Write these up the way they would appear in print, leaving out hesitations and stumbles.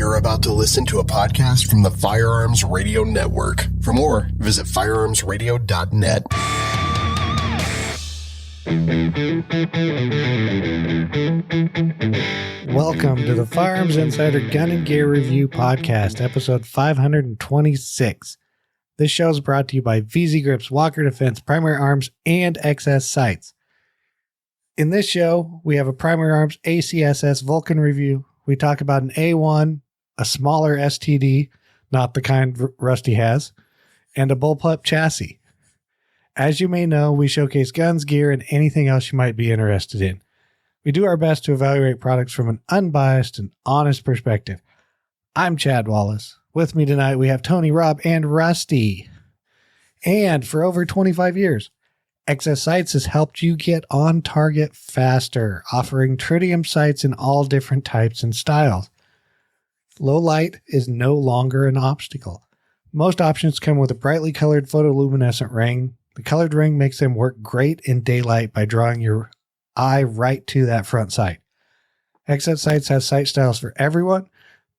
You're about to listen to a podcast from the Firearms Radio Network. For more, visit firearmsradio.net. Welcome to the Firearms Insider Gun and Gear Review Podcast, episode 526. This show is brought to you by VZ Grips, Walker Defense, Primary Arms, and XS Sights. In this show, we have a Primary Arms ACSS Vulcan review. We talk about an A1, a smaller STD, not the kind Rusty has, and a bullpup chassis. As you may know, we showcase guns, gear, and anything else you might be interested in. We do our best to evaluate products from an unbiased and honest perspective. I'm Chad Wallace. With me tonight, we have Tony, Rob, and Rusty. And for over 25 years, XS Sights has helped you get on target faster, offering tritium sights in all different types and styles. Low light is no longer an obstacle. Most options come with a brightly colored photoluminescent ring. The colored ring makes them work great in daylight by drawing your eye right to that front sight. XS Sights has sight styles for everyone.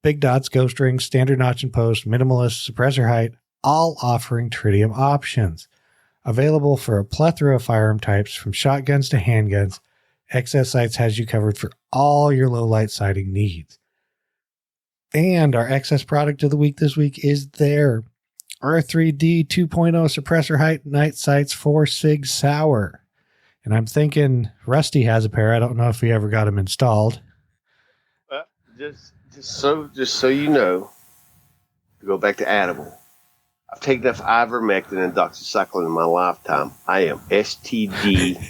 Big dots, ghost rings, standard notch and post, minimalist, suppressor height, all offering tritium options. Available for a plethora of firearm types, from shotguns to handguns, XS Sights has you covered for all your low light sighting needs. And our XS product of the week this week is their R3D 2.0 suppressor height night sights 4 Sig Sauer. And I'm thinking Rusty has a pair. I don't know if he ever got them installed. Just so you know, to go back to animal, I've taken enough ivermectin and doxycycline in my lifetime. I am STD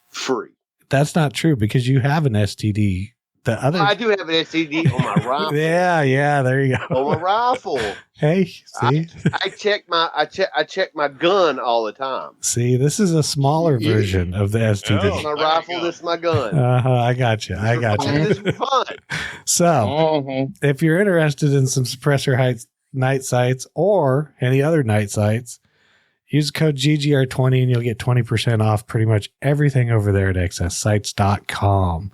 free. That's not true because you have an STD. I do have an STD on my rifle. Yeah, there you go. On my rifle. Hey, see, I check my gun all the time. See, this is a smaller version of the STD. This is my rifle. This is my gun. I got you. This is fun. So, if you're interested in some suppressor heights night sights or any other night sights, use code GGR20 and you'll get 20% off pretty much everything over there at xssights.com.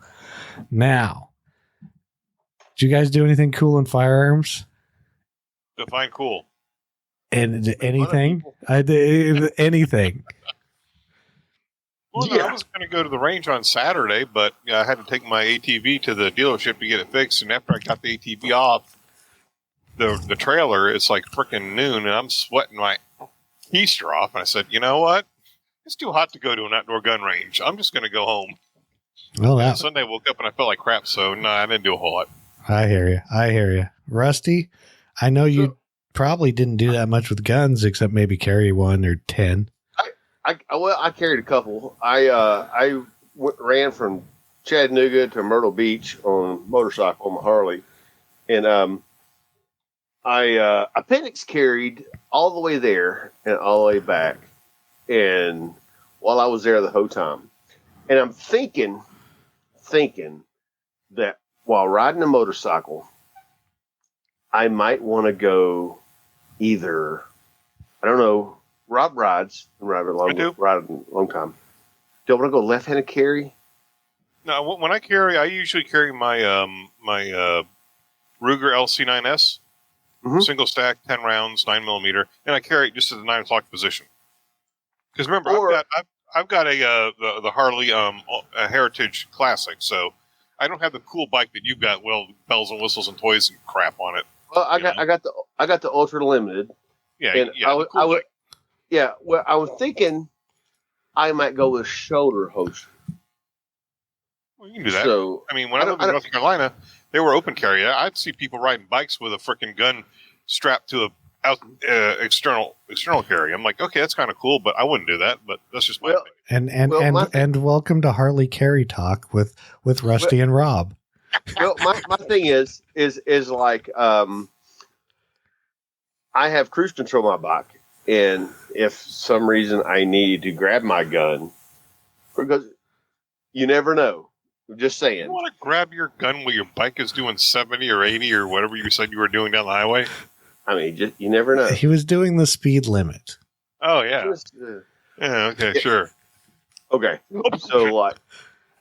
Now, did you guys do anything cool in firearms? Define cool. And anything? I did anything. Well, no, I was going to go to the range on Saturday, but I had to take my ATV to the dealership to get it fixed. And after I got the ATV off the trailer, it's like freaking noon, and I'm sweating my keister off. And I said, you know what? It's too hot to go to an outdoor gun range. I'm just going to go home. Well, Sunday I woke up and I felt like crap, so no, I didn't do a whole lot. I hear you. Rusty, I know you probably didn't do that much with guns except maybe carry 1 or 10. I carried a couple. I ran from Chattanooga to Myrtle Beach on a motorcycle on my Harley, and I appendix carried all the way there and all the way back, and while I was there the whole time, and I'm thinking that while riding a motorcycle, I might want to go either, I don't know, Rob rides and ride a long time. Do I want to go left-handed carry? No, when I carry, I usually carry my my Ruger LC9S, single stack, 10 rounds, 9mm, and I carry it just at the 9 o'clock position. Because remember, I've got the Harley a Heritage Classic, so I don't have the cool bike that you've got. Well, bells and whistles and toys and crap on it. Well, I got the Ultra Limited. Yeah, Well, I was thinking I might go with shoulder holster. Well, you can do that. So, I mean, when I lived in North Carolina, they were open carry. I'd see people riding bikes with a freaking gun strapped to a external carry. I'm like, okay, that's kind of cool, but I wouldn't do that. But that's just my opinion. And welcome to Harley Carry Talk with Rusty and Rob. Well, my thing is like I have cruise control on my bike, and if some reason I need to grab my gun, because you never know. I'm just saying. You want to grab your gun while your bike is doing 70 or 80 or whatever you said you were doing down the highway? I mean, you never know. He was doing the speed limit. Oh, yeah. Yeah, okay, sure. Okay. So, like,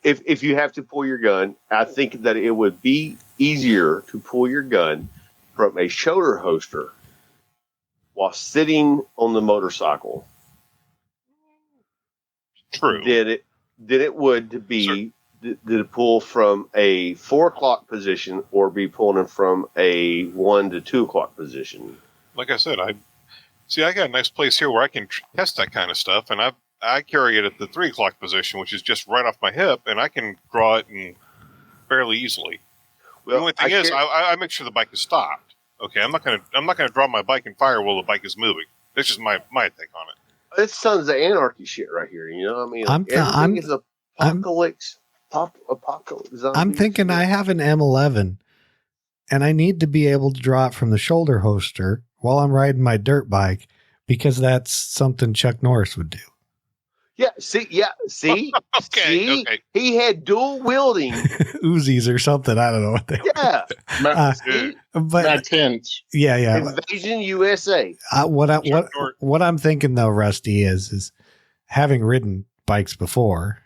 if you have to pull your gun, I think that it would be easier to pull your gun from a shoulder holster while sitting on the motorcycle. True. Than it would to be to pull from a 4 o'clock position or be pulling from a 1 to 2 o'clock position. Like I said, I got a nice place here where I can test that kind of stuff, and I carry it at the 3 o'clock position, which is just right off my hip, and I can draw it fairly easily. Well, the only thing is, I make sure the bike is stopped. Okay, I'm not gonna draw my bike and fire while the bike is moving. That's just my take on it. It's Sons of Anarchy shit right here. You know what I mean? Everything is apocalypse. Apocalypse. I'm thinking I have an M11, and I need to be able to draw it from the shoulder holster while I'm riding my dirt bike, because that's something Chuck Norris would do. Yeah, see? Okay. He had dual wielding Uzis or something. I don't know what they Yeah. but tens. Yeah. Invasion USA. What I'm thinking though, Rusty, is having ridden bikes before,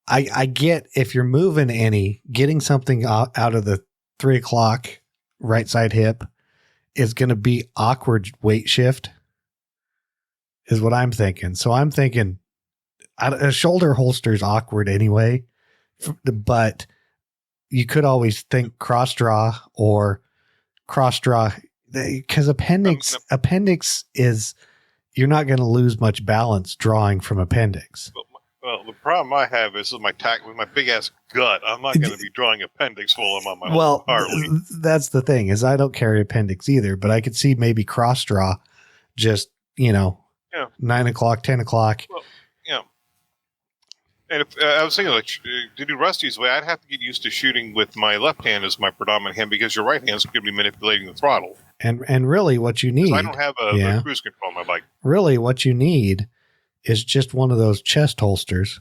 I get if you're moving getting something out of the 3 o'clock right side hip is going to be awkward weight shift, is what I'm thinking. So I'm thinking a shoulder holster is awkward anyway, but you could always think cross draw, because appendix is, you're not going to lose much balance drawing from appendix. Well, the problem I have is with my big ass gut. I'm not going to be drawing appendix while I'm on my Harley. That's the thing, is I don't carry appendix either, but I could see maybe cross draw, just 9 o'clock, 10 o'clock. Well, yeah. And if I was thinking, like, to do Rusty's way, I'd have to get used to shooting with my left hand as my predominant hand, because your right hand's going to be manipulating the throttle. And really, what you need, I don't have a cruise control on my bike. Really, what you need is just one of those chest holsters.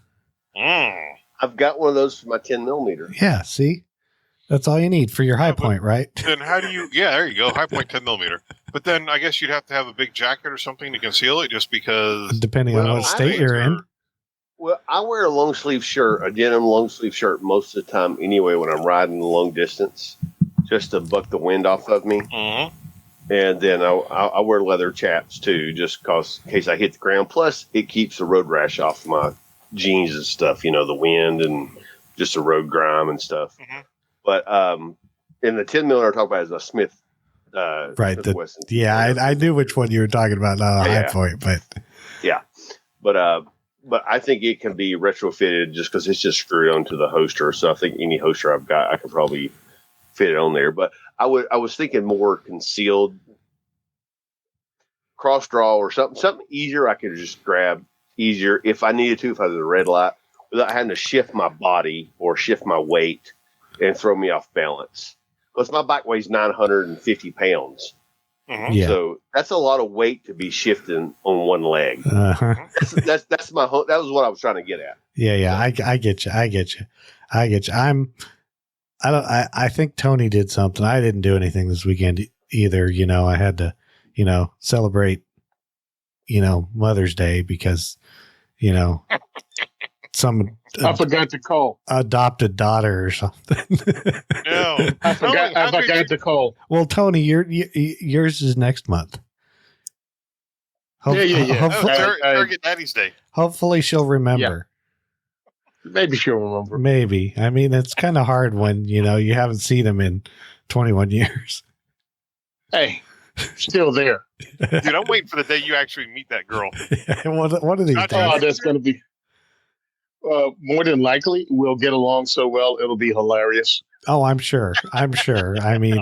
I've got one of those for my 10 millimeter. Yeah, see, that's all you need for your high point, right? Then how do you? Yeah, there you go, high point 10 millimeter. But then I guess you'd have to have a big jacket or something to conceal it, just because. Depending on what state you're in. Well, I wear a long sleeve shirt, a denim long sleeve shirt most of the time anyway when I'm riding the long distance, just to buck the wind off of me. Mm-hmm. And then I wear leather chaps too, just in case I hit the ground. Plus, it keeps the road rash off my jeans and stuff, the wind and just the road grime and stuff. Mm-hmm. But in the 10 millimeter I talk about is a Smith. Right. Smith I knew which one you were talking about, not a high point, but. Yeah. But I think it can be retrofitted just because it's just screwed onto the holster. So I think any holster I've got, I can probably fit it on there. But I was thinking more concealed cross draw or something easier. I could just grab easier if I needed to, if I was a red light, without having to shift my body or shift my weight and throw me off balance. Because my bike weighs 950 pounds. Mm-hmm. Yeah. So that's a lot of weight to be shifting on one leg. Uh-huh. That was what I was trying to get at. Yeah. I get you. I think Tony did something. I didn't do anything this weekend either. I had to, celebrate, Mother's Day because, some I forgot to call. Adopted daughter or something. No, I forgot to call. Well, Tony, yours is next month. Yeah. Target Daddy's Day. Hopefully she'll remember. Yeah. Maybe she'll remember. Maybe. I mean, it's kind of hard when, you haven't seen him in 21 years. Hey, still there. Dude, I'm waiting for the day you actually meet that girl. One of these days. Oh, that's going to be... more than likely, we'll get along so well, it'll be hilarious. Oh, I'm sure. I mean,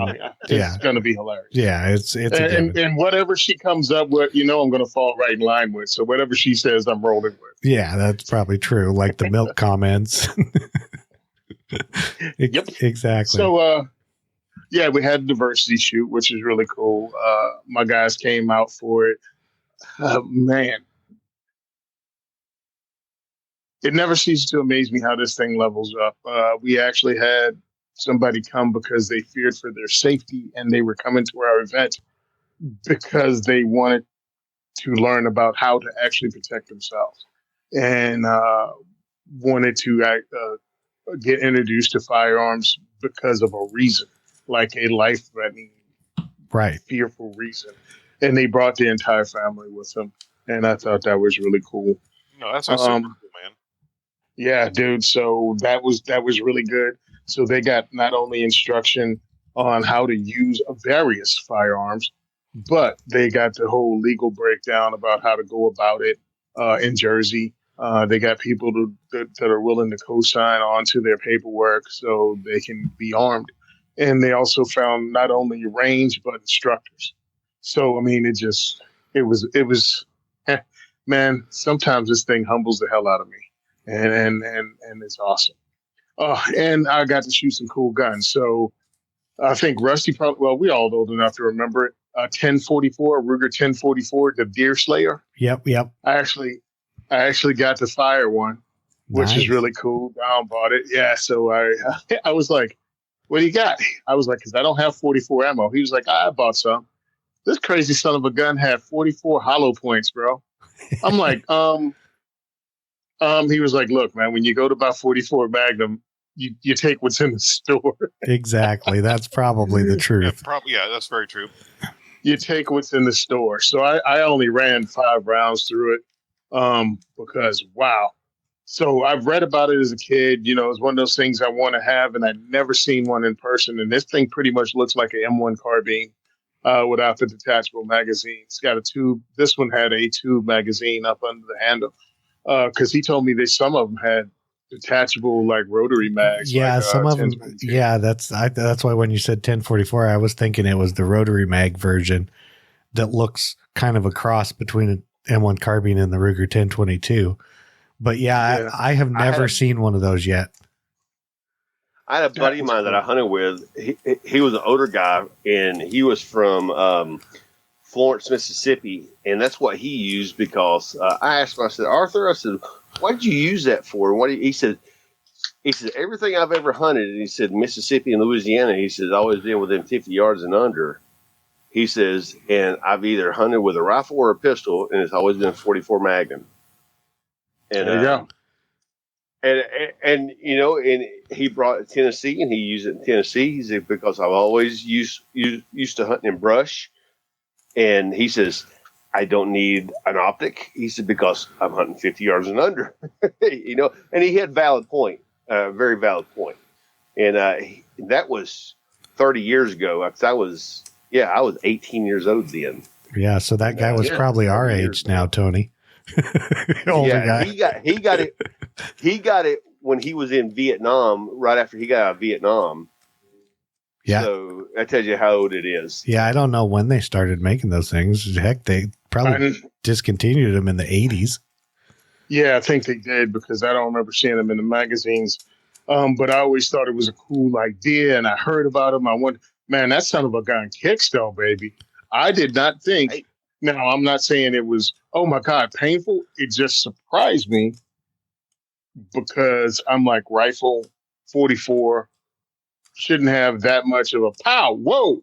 it's going to be hilarious. Yeah, it's and whatever she comes up with, I'm going to fall right in line with. So whatever she says, I'm rolling with. Yeah, that's probably true. Like the milk comments. Yep, exactly. So, we had a diversity shoot, which is really cool. My guys came out for it. Man. It never ceases to amaze me how this thing levels up. We actually had somebody come because they feared for their safety, and they were coming to our event because they wanted to learn about how to actually protect themselves and wanted to get introduced to firearms because of a reason, like a life-threatening, fearful reason. And they brought the entire family with them, and I thought that was really cool. No, that's super cool, man. Yeah, dude. So that was really good. So they got not only instruction on how to use various firearms, but they got the whole legal breakdown about how to go about it in Jersey. They got people that are willing to co-sign onto their paperwork so they can be armed. And they also found not only range, but instructors. So, I mean, it was, man, sometimes this thing humbles the hell out of me. And it's awesome. And I got to shoot some cool guns. So I think Rusty we all old enough to remember it. 1044, Ruger 1044, the Deer Slayer. Yep. I actually got to fire one, which is really cool. Brown bought it. Yeah. So I was like, what do you got? I was like, because I don't have 44 ammo. He was like, I bought some. This crazy son of a gun had 44 hollow points, bro. I'm like, he was like, look, man, when you go to buy 44 Magnum, you take what's in the store. Exactly. That's probably the truth. Yeah, that's very true. You take what's in the store. So I only ran 5 rounds through it because, wow. So I've read about it as a kid. You know, it's one of those things I want to have, and I'd never seen one in person. And this thing pretty much looks like an M1 carbine without the detachable magazine. It's got a tube. This one had a tube magazine up under the handle because he told me that some of them had detachable like rotary mags. Yeah, like, some of them. Yeah, that's why when you said 1044, I was thinking it was the rotary mag version that looks kind of a cross between an M1 carbine and the Ruger 1022. But yeah. I have never seen one of those yet. I had a buddy of mine that I hunted with. He was an older guy, and he was from Florence, Mississippi, and that's what he used because I asked him, I said, Arthur, I said, what did you use that for? He said, everything I've ever hunted, and he said, Mississippi and Louisiana, he says, always been within 50 yards and under. He says, and I've either hunted with a rifle or a pistol, and it's always been a 44 Magnum. And, there you go. And you know, and he brought it to Tennessee, and he used it in Tennessee. He said, because I've always used to hunting in brush. And he says, I don't need an optic. He said, because I'm hunting 50 yards and under. You know, and he had valid point, very valid point. And that was 30 years ago. I was 18 years old then. Yeah, so that guy was probably our age now, Tony. Older guy. He got it when he was in Vietnam, right after he got out of Vietnam. Yeah. So that tells you how old it is. Yeah, I don't know when they started making those things. Heck, they probably discontinued them in the 80s. Yeah, I think they did because I don't remember seeing them in the magazines. But I always thought it was a cool idea, and I heard about them. I went, man, that son of a gun kicks though, baby. I did not think. Now, I'm not saying it was, oh my God, painful. It just surprised me because I'm like, rifle 44 shouldn't have that much of a pow. Whoa.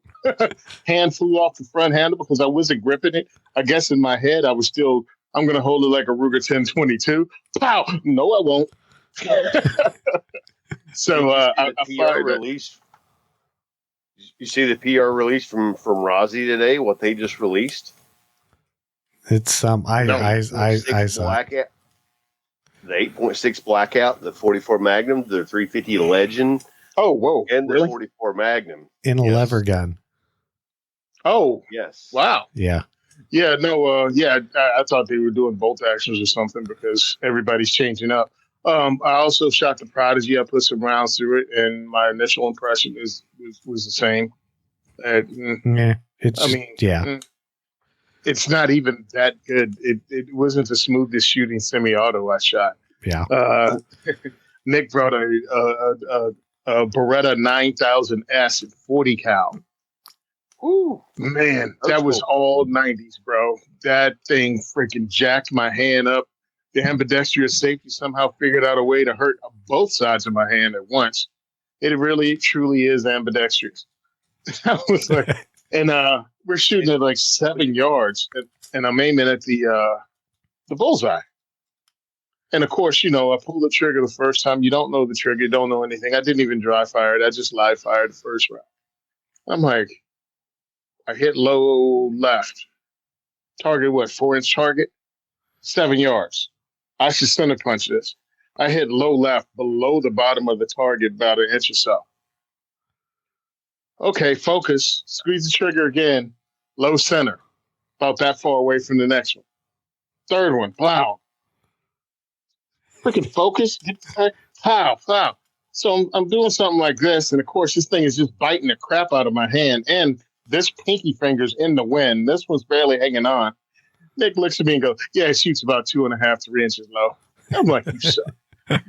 Hand flew off the front handle because I wasn't gripping it. I guess in my head, I was still, I'm going to hold it like a Ruger 1022. Pow. No, I won't. So I fired release. You see the PR release from Rozzy today, what they just released? It's I saw blackout, the 8.6 blackout, the 44 Magnum, the 350 Legend. Oh, whoa! And the really? 44 Magnum in a lever gun. Oh, yes! Wow. Yeah. Yeah. No. I thought they were doing bolt actions or something because everybody's changing up. I also shot the Prodigy. I put some rounds through it, and my initial impression was the same. It's not even that good. It wasn't the smoothest shooting semi-auto I shot. Yeah. Nick brought a Beretta 9000S at 40 cal. Ooh, man, that was all 90s, bro. That thing freaking jacked my hand up. The ambidextrous safety somehow figured out a way to hurt both sides of my hand at once. It really, truly is ambidextrous. I was like, and we're shooting at like 7 yards, and I'm aiming at the bullseye. And of course, I pulled the trigger the first time. You don't know the trigger, you don't know anything. I didn't even dry fire it. I just live fired the first round. I'm like, I hit low left. Target, 4-inch target? 7 yards. I should center punch this. I hit low left below the bottom of the target about an inch or so. Okay, focus. Squeeze the trigger again. Low center. About that far away from the next one. Third one. Wow. Freaking focus. Pow, pow. So I'm doing something like this, and of course this thing is just biting the crap out of my hand, and this pinky finger's in the wind. This one's barely hanging on. Nick looks at me and goes, "Yeah, it shoots about 2.5, 3 inches low." I'm like, "You suck." I'm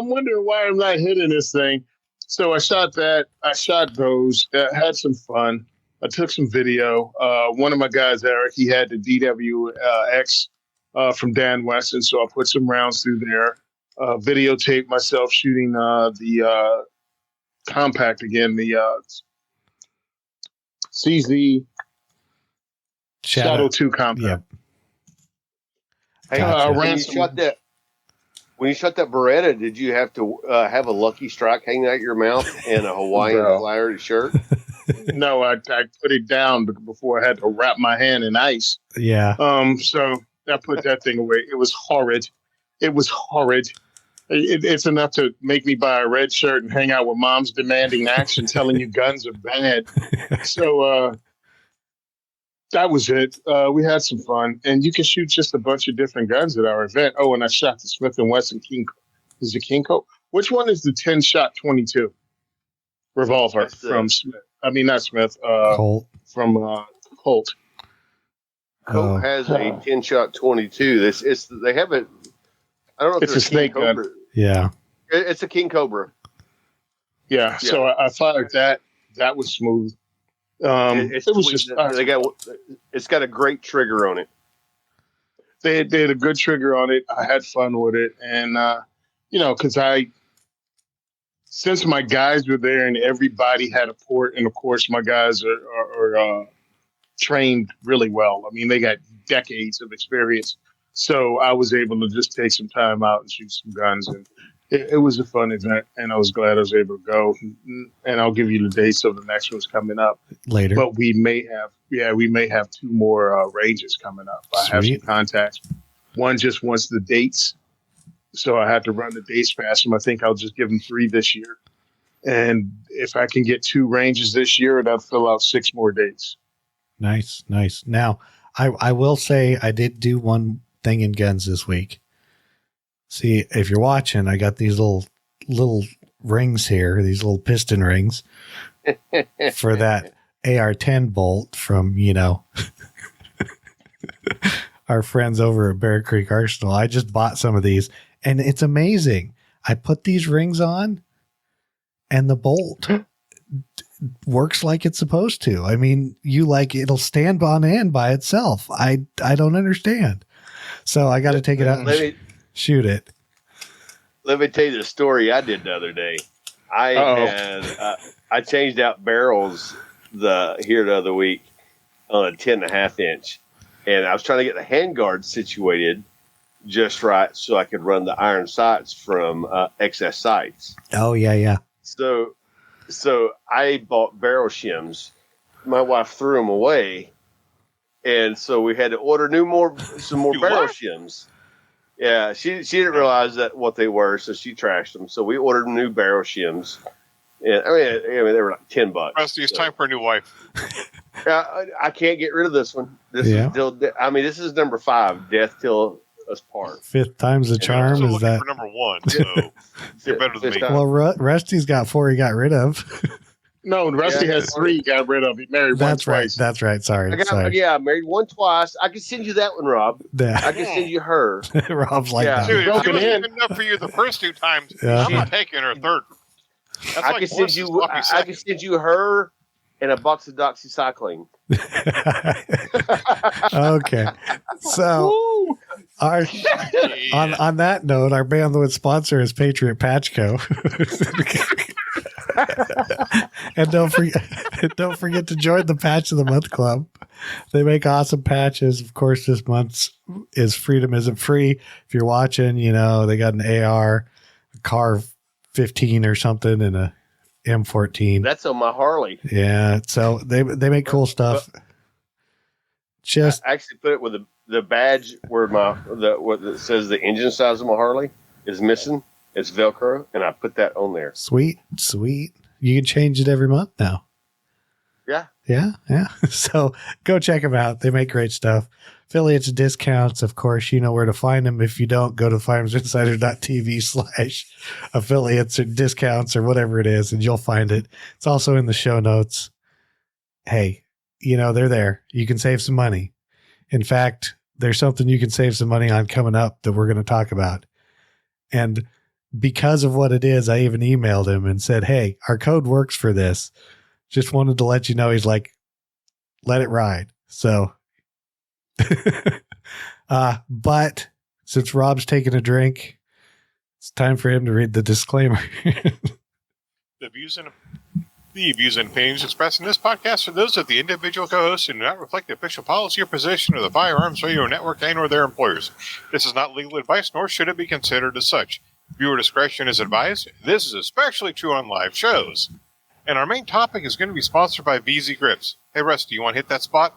wondering why I'm not hitting this thing. So I shot that. I shot those. Had some fun. I took some video. One of my guys, Eric, he had the DWX from Dan Weston, so I put some rounds through there. Videotaped myself shooting the compact again, the CZ Shadow 2 compact. Yep. Hey, when you shot that Beretta, did you have to have a Lucky Strike hanging out your mouth and a Hawaiian flared shirt? No, I put it down before I had to wrap my hand in ice. Yeah. So I put that thing away. It was horrid. It's enough to make me buy a red shirt and hang out with moms demanding action, telling you guns are bad. So that was it. We had some fun, and you can shoot just a bunch of different guns at our event. Oh, and I shot the Smith & Wesson King. Is it King Coat? Which one is the 10-shot 22 revolver from Smith? I mean, not Smith. Colt. From Colt. Colt has a 10-shot 22. They have it. I don't know if it's a snake gun. Yeah. It's a King Cobra. Yeah. So I fired that. That was smooth. It's got a great trigger on it. They had a good trigger on it. I had fun with it, and because since my guys were there and everybody had a port, and of course my guys are trained really well. I mean, they got decades of experience, so I was able to just take some time out and shoot some guns, and it was a fun event, and I was glad I was able to go. And I'll give you the dates of the next one's coming up later. But we may have 2 more ranges coming up. I have some contacts. One just wants the dates, so I had to run the dates past him. I think I'll just give him 3 this year, and if I can get 2 ranges this year, that'll fill out 6 more dates. Nice. Now, I will say I did do one thing in guns this week. See, if you're watching, I got these little rings here, these little piston rings for that AR-10 bolt from, our friends over at Bear Creek Arsenal. I just bought some of these, and it's amazing. I put these rings on, and the bolt works like it's supposed to. I mean, it'll stand on end by itself. I don't understand. So I got to take it out and shoot it. Let me tell you the story I did the other day. I changed out barrels the other week on a 10.5 inch, and I was trying to get the handguard situated just right so I could run the iron sights from XS Sights. Oh yeah. So I bought barrel shims. My wife threw them away, and so we had to order some more barrel shims. Yeah, she didn't realize what they were, so she trashed them. So we ordered new barrel shims, and I mean they were like $10. Rusty, it's time for a new wife. I can't get rid of this one. This is still. I mean, this is number 5, death till us part. 5th time's the charm. Is that for number 1? So you're better than me. Well, Rusty's got 4 he got rid of. No, Rusty has 3 he got rid of. He married one twice. That's right. Sorry. I married one twice. I can send you that one, Rob. Yeah. I can send you her. Rob's like that. Dude, if she wasn't good enough for you the first 2 times, I'm not taking her third. I can send you her and a box of doxycycline. Okay. So on that note, our bandwidth sponsor is Patriot Patch Co. And don't forget to join the Patch of the Month Club. They make awesome patches. Of course, this month's is Freedom Isn't Free. If you're watching, they got an AR, a Car 15 or something, and a M14. That's on my Harley. Yeah, so they make cool stuff. I actually put it with the badge where what it says the engine size of my Harley is missing. It's Velcro, and I put that on there. Sweet. You can change it every month now. Yeah. So go check them out. They make great stuff. Affiliates, discounts, of course, you know where to find them. If you don't, go to firearmsinsider.tv/affiliates or discounts or whatever it is, and you'll find it. It's also in the show notes. Hey, they're there. You can save some money. In fact, there's something you can save some money on coming up that we're going to talk about. And because of what it is, I even emailed him and said, hey, our code works for this. Just wanted to let you know. He's like, let it ride. So, but since Rob's taking a drink, it's time for him to read the disclaimer. The views and opinions expressed in this podcast are those of the individual co-hosts and do not reflect the official policy or position of the Firearms Radio Network and or their employers. This is not legal advice, nor should it be considered as such. Viewer discretion is advised. This is especially true on live shows. And our main topic is going to be sponsored by VZ Grips. Hey, Russ, do you want to hit that spot?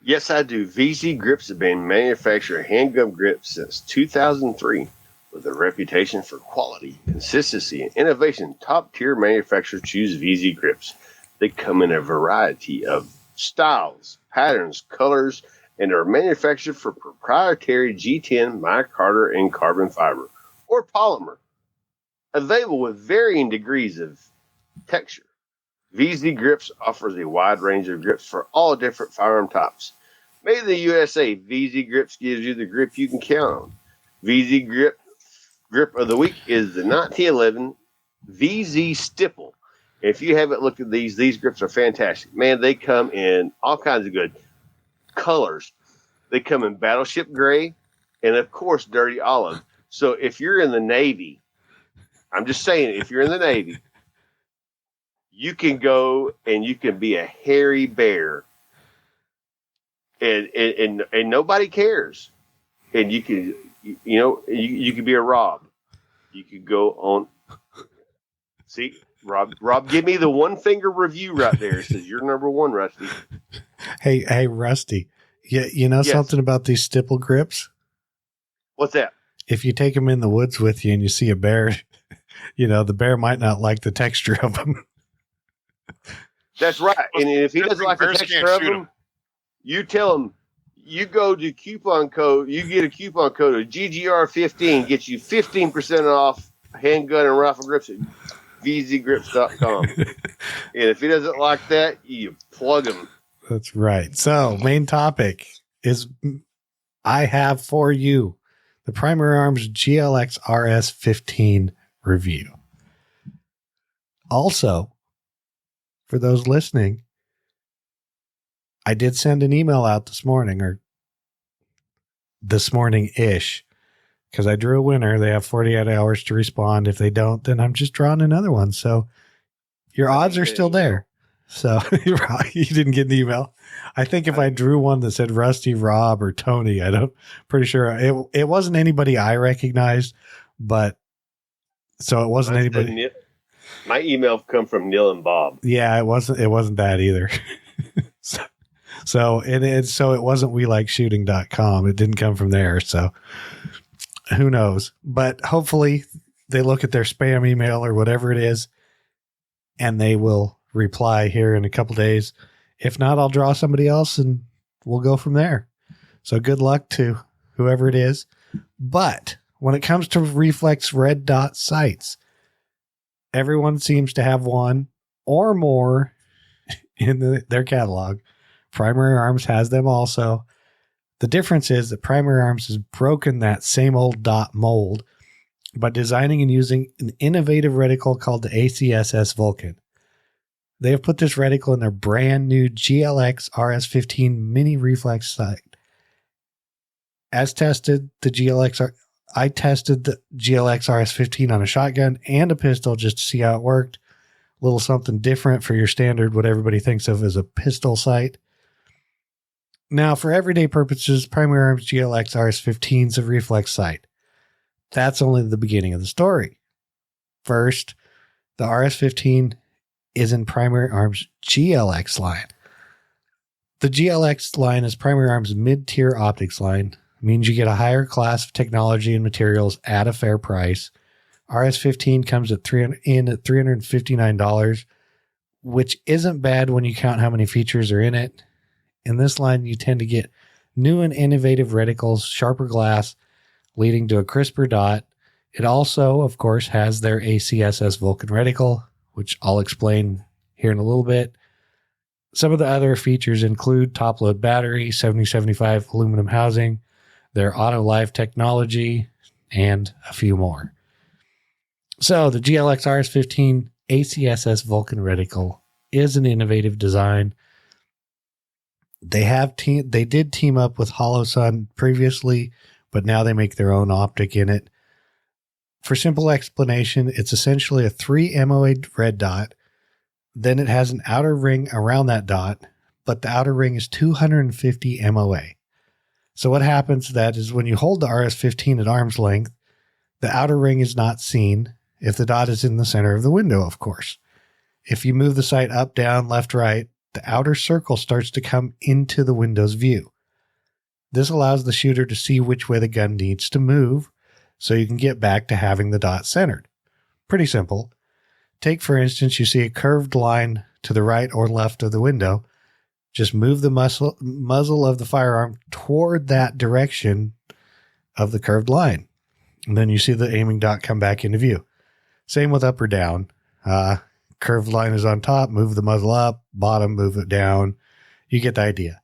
Yes, I do. VZ Grips have been manufacturing handgun grips since 2003 with a reputation for quality, consistency, and innovation. Top-tier manufacturers choose VZ Grips. They come in a variety of styles, patterns, colors, and are manufactured for proprietary G10, micarta, and carbon fiber, or polymer. Available with varying degrees of texture. VZ Grips offers a wide range of grips for all different firearm types. Made in the USA, VZ Grips gives you the grip you can count on. VZ Grip of the week is the 1911 VZ Stipple. If you haven't looked at these grips are fantastic. Man, they come in all kinds of good colors. They come in battleship gray and, of course, dirty olive. So if you're in the Navy, I'm just saying, if you're in the Navy, you can go and you can be a hairy bear and nobody cares. And you can, you can be a Rob. You could go on. See, Rob, give me the one finger review right there. It says you're number one, Rusty. Hey, Rusty. Yeah, yes. Something about these stipple grips? What's that? If you take them in the woods with you and you see a bear, the bear might not like the texture of them. That's right. And if he doesn't like the texture of them, you tell him, you go to coupon code, you get a coupon code of GGR15, gets you 15% off handgun and rifle grips at vzgrips.com. And if he doesn't like that, you plug him. That's right. So, main topic is I have for you the Primary Arms GLX RS15 review. Also, for those listening, I did send an email out this morning, or this morning-ish, because I drew a winner. They have 48 hours to respond. If they don't, then I'm just drawing another one. So your odds are still there. So you didn't get an email. I think if I drew one that said Rusty, Rob, or Tony, pretty sure it wasn't anybody I recognized, but so it wasn't anybody. My email come from Neil and Bob. Yeah, it wasn't that either. So it wasn't WeLikeShooting.com. It didn't come from there. So who knows? But hopefully they look at their spam email or whatever it is, and they will reply here in a couple days. If not, I'll draw somebody else and we'll go from there. So good luck to whoever it is. But when it comes to reflex red dot sights, everyone seems to have one or more in their catalog. Primary Arms has them also. The difference is that Primary Arms has broken that same old dot mold by designing and using an innovative reticle called the ACSS Vulcan. They have put this reticle in their brand new GLX RS15 mini reflex sight. As tested, I tested the GLX RS15 on a shotgun and a pistol just to see how it worked. A little something different for your standard, what everybody thinks of as a pistol sight. Now, for everyday purposes, Primary Arms GLX RS-15 is a reflex sight. That's only the beginning of the story. First, the RS-15 is in Primary Arms GLX line. The GLX line is Primary Arms mid-tier optics line. It means you get a higher class of technology and materials at a fair price. RS-15 comes at $359, which isn't bad when you count how many features are in it. In this line, you tend to get new and innovative reticles, sharper glass, leading to a crisper dot. It also, of course, has their ACSS Vulcan reticle, which I'll explain here in a little bit. Some of the other features include top-load battery, 7075 aluminum housing, their auto-live technology, and a few more. So the GLX RS-15 ACSS Vulcan reticle is an innovative design. They did team up with HoloSun previously, but now they make their own optic in it. For simple explanation, it's essentially a 3 MOA red dot. Then it has an outer ring around that dot, but the outer ring is 250 MOA. So what happens to that is when you hold the RS-15 at arm's length, the outer ring is not seen if the dot is in the center of the window, of course. If you move the sight up, down, left, right, the outer circle starts to come into the window's view. This allows the shooter to see which way the gun needs to move so you can get back to having the dot centered. Pretty simple. Take, for instance, you see a curved line to the right or left of the window. Just move the muzzle of the firearm toward that direction of the curved line. And then you see the aiming dot come back into view. Same with up or down. Curved line is on top, move the muzzle up, bottom, move it down. You get the idea.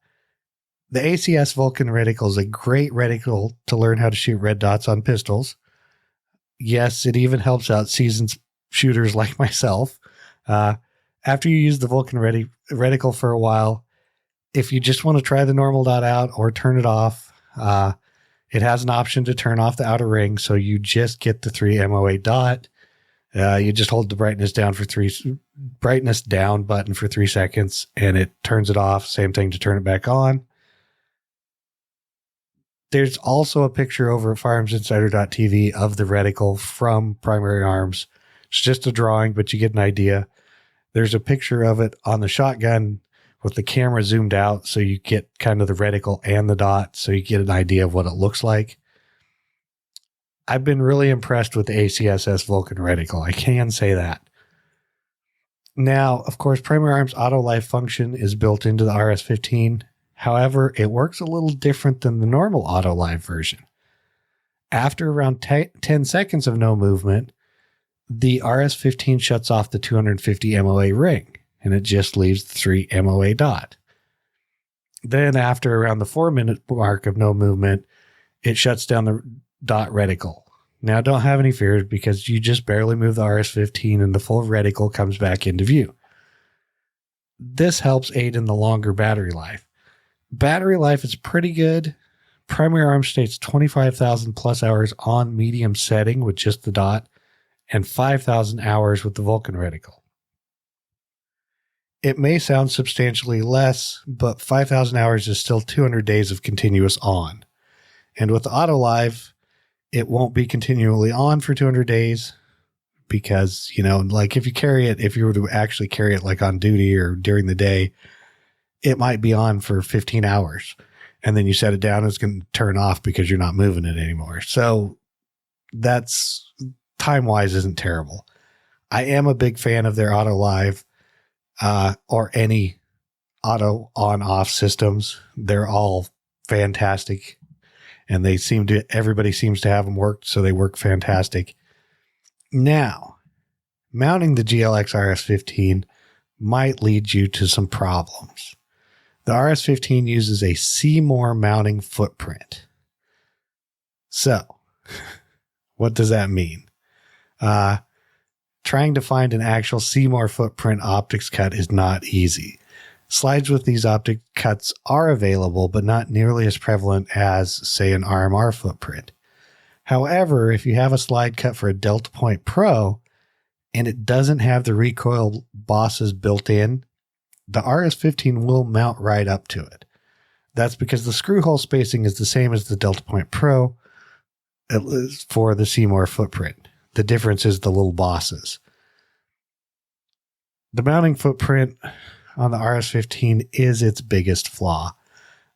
The ACS Vulcan reticle is a great reticle to learn how to shoot red dots on pistols. Yes, it even helps out seasoned shooters like myself. After you use the Vulcan reticle for a while, if you just want to try the normal dot out or turn it off, it has an option to turn off the outer ring, so you just get the 3 MOA dot. You just hold the brightness down button for 3 seconds, and it turns it off. Same thing to turn it back on. There's also a picture over at firearmsinsider.tv of the reticle from Primary Arms. It's just a drawing, but you get an idea. There's a picture of it on the shotgun with the camera zoomed out, so you get kind of the reticle and the dot, so you get an idea of what it looks like. I've been really impressed with the ACSS Vulcan reticle. I can say that. Now, of course, Primary Arms Auto Live function is built into the RS-15. However, it works a little different than the normal Auto Live version. After around 10 seconds of no movement, the RS-15 shuts off the 250 MOA ring, and it just leaves the 3 MOA dot. Then after around the 4-minute mark of no movement, it shuts down the dot reticle. Now don't have any fears because you just barely move the RS-15 and the full reticle comes back into view. This helps aid in the longer battery life. Battery life is pretty good. Primary Arms states 25,000 plus hours on medium setting with just the dot and 5,000 hours with the Vulcan reticle. It may sound substantially less, but 5,000 hours is still 200 days of continuous on. And with the Auto Live, it won't be continually on for 200 days because, like if you were to actually carry it like on duty or during the day, it might be on for 15 hours. And then you set it down, it's going to turn off because you're not moving it anymore. So that's time-wise isn't terrible. I am a big fan of their Auto Live or any auto on-off systems. They're all fantastic. And everybody seems to have them worked, so they work fantastic. Now, mounting the GLX RS-15 might lead you to some problems. The RS-15 uses a C-more mounting footprint. So, what does that mean? Trying to find an actual C-more footprint optics cut is not easy. Slides with these optic cuts are available, but not nearly as prevalent as, say, an RMR footprint. However, if you have a slide cut for a Delta Point Pro and it doesn't have the recoil bosses built in, the RS-15 will mount right up to it. That's because the screw hole spacing is the same as the Delta Point Pro for the Seymour footprint. The difference is the little bosses. The mounting footprint on the RS-15 is its biggest flaw.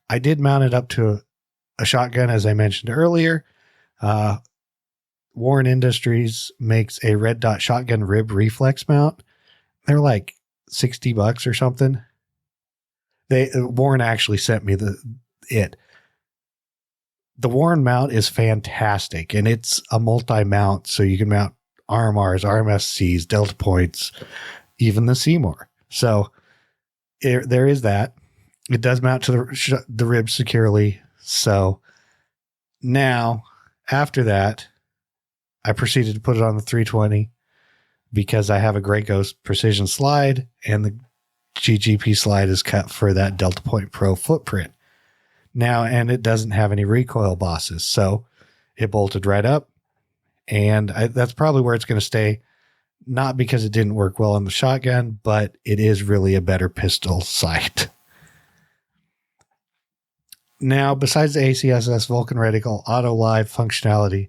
I did mount it up to a shotgun, as I mentioned earlier. Warren Industries makes a red dot shotgun rib reflex mount. They're like $60 or something. Warren actually sent me it. The Warren mount is fantastic, and it's a multi-mount, so you can mount RMRs, RMSCs, Delta Points, even the Seymour. So there is that. It does mount to the ribs securely. So now, after that, I proceeded to put it on the 320 because I have a Grey Ghost precision slide, and the GGP slide is cut for that Delta Point Pro footprint. Now, and it doesn't have any recoil bosses, so it bolted right up, and that's probably where it's going to stay. Not because it didn't work well on the shotgun, but it is really a better pistol sight. Now, besides the ACSS Vulcan reticle auto live functionality,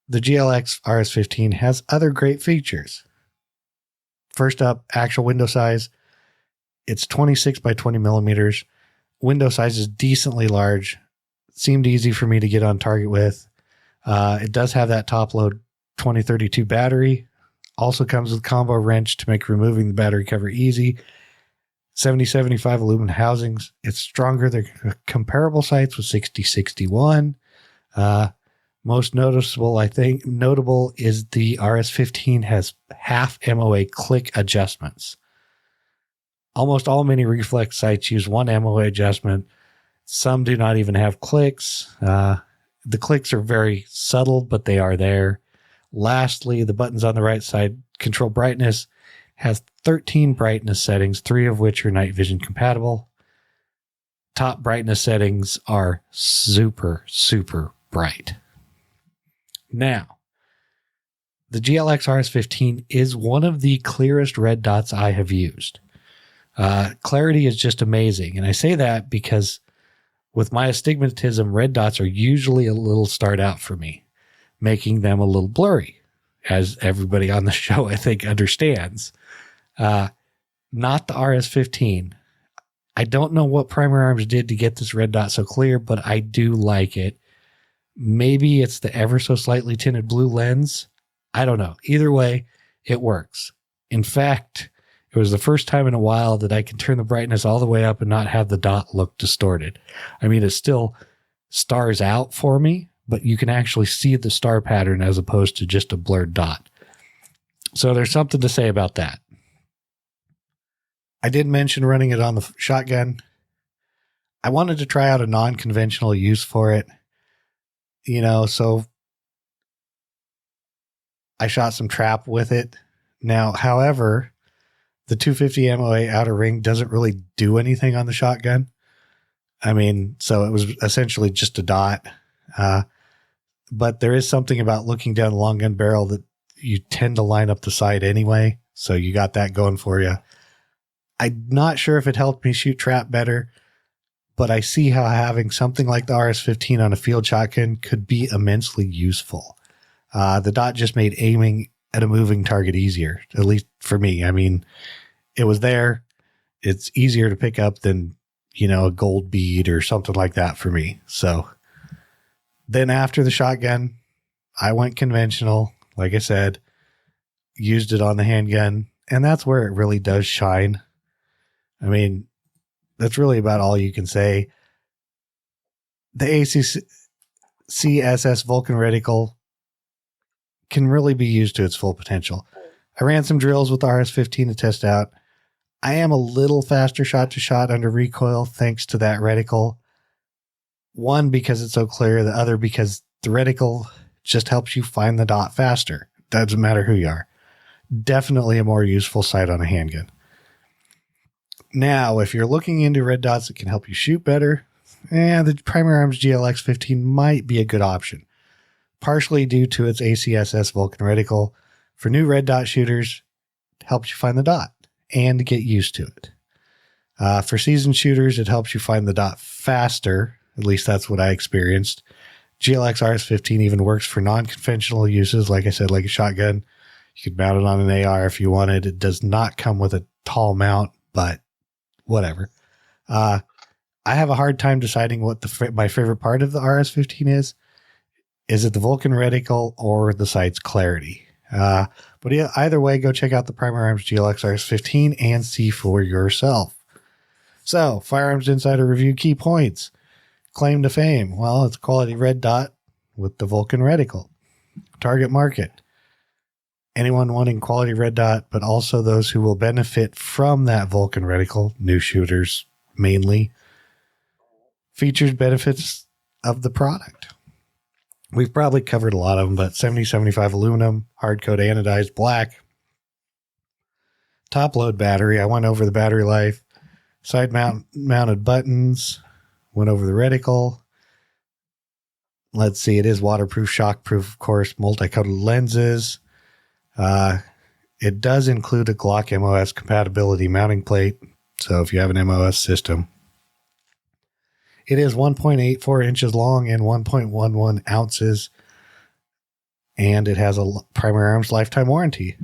the GLX RS-15 has other great features. First up, actual window size. It's 26 by 20 millimeters. Window size is decently large. Seemed easy for me to get on target with. It does have that top load 2032 battery. Also comes with combo wrench to make removing the battery cover easy. 7075 aluminum housings. It's stronger than comparable sights with 6061. Most notable is the RS-15 has half MOA click adjustments. Almost all mini reflex sights use one MOA adjustment. Some do not even have clicks. The clicks are very subtle, but they are there. Lastly, the buttons on the right side control brightness. Has 13 brightness settings, 3 of which are night vision compatible. Top brightness settings are super, super bright. Now, the GLX RS-15 is one of the clearest red dots I have used. Clarity is just amazing. And I say that because with my astigmatism, red dots are usually a little starred out for me, making them a little blurry, as everybody on the show, I think, understands. Not the RS-15. I don't know what Primary Arms did to get this red dot so clear, but I do like it. Maybe it's the ever so slightly tinted blue lens. I don't know. Either way, it works. In fact, it was the first time in a while that I can turn the brightness all the way up and not have the dot look distorted. I mean, it still stars out for me, but you can actually see the star pattern as opposed to just a blurred dot. So there's something to say about that. I did mention running it on the shotgun. I wanted to try out a non-conventional use for it. So I shot some trap with it. Now, however, the 250 MOA outer ring doesn't really do anything on the shotgun. I mean, so it was essentially just a dot. But there is something about looking down the long gun barrel that you tend to line up the sight anyway. So you got that going for you. I'm not sure if it helped me shoot trap better, but I see how having something like the RS-15 on a field shotgun could be immensely useful. The dot just made aiming at a moving target easier, at least for me. I mean, it was there. It's easier to pick up than, a gold bead or something like that for me. So then after the shotgun, I went conventional. Like I said, used it on the handgun, and that's where it really does shine. I mean, that's really about all you can say. The ACSS Vulcan reticle can really be used to its full potential. I ran some drills with the RS-15 to test out. I am a little faster shot to shot under recoil thanks to that reticle. One, because it's so clear. The other, because the reticle just helps you find the dot faster. Doesn't matter who you are. Definitely a more useful sight on a handgun. Now, if you're looking into red dots that can help you shoot better, the Primary Arms GLX 15 might be a good option. Partially due to its ACSS Vulcan reticle. For new red dot shooters, it helps you find the dot and get used to it. For seasoned shooters, it helps you find the dot faster. At least that's what I experienced. GLX RS-15 even works for non-conventional uses. Like I said, like a shotgun. You could mount it on an AR if you wanted. It does not come with a tall mount, but whatever. I have a hard time deciding what my favorite part of the RS-15 is. Is it the Vulcan reticle or the sight's clarity? But yeah, either way, go check out the Primary Arms GLX RS-15 and see for yourself. So, Firearms Insider Review key points. Claim to fame. Well, it's a quality red dot with the Vulcan reticle. Target market. Anyone wanting quality red dot, but also those who will benefit from that Vulcan reticle, new shooters mainly. Features, benefits of the product. We've probably covered a lot of them, but 7075 aluminum, hard coat anodized black. Top load battery. I went over the battery life. Side mounted buttons. Went over the reticle. Let's see. It is waterproof, shockproof, of course. Multi-coated lenses. It does include a Glock MOS compatibility mounting plate. So if you have an MOS system. It is 1.84 inches long and 1.11 ounces. And it has a Primary Arms lifetime warranty.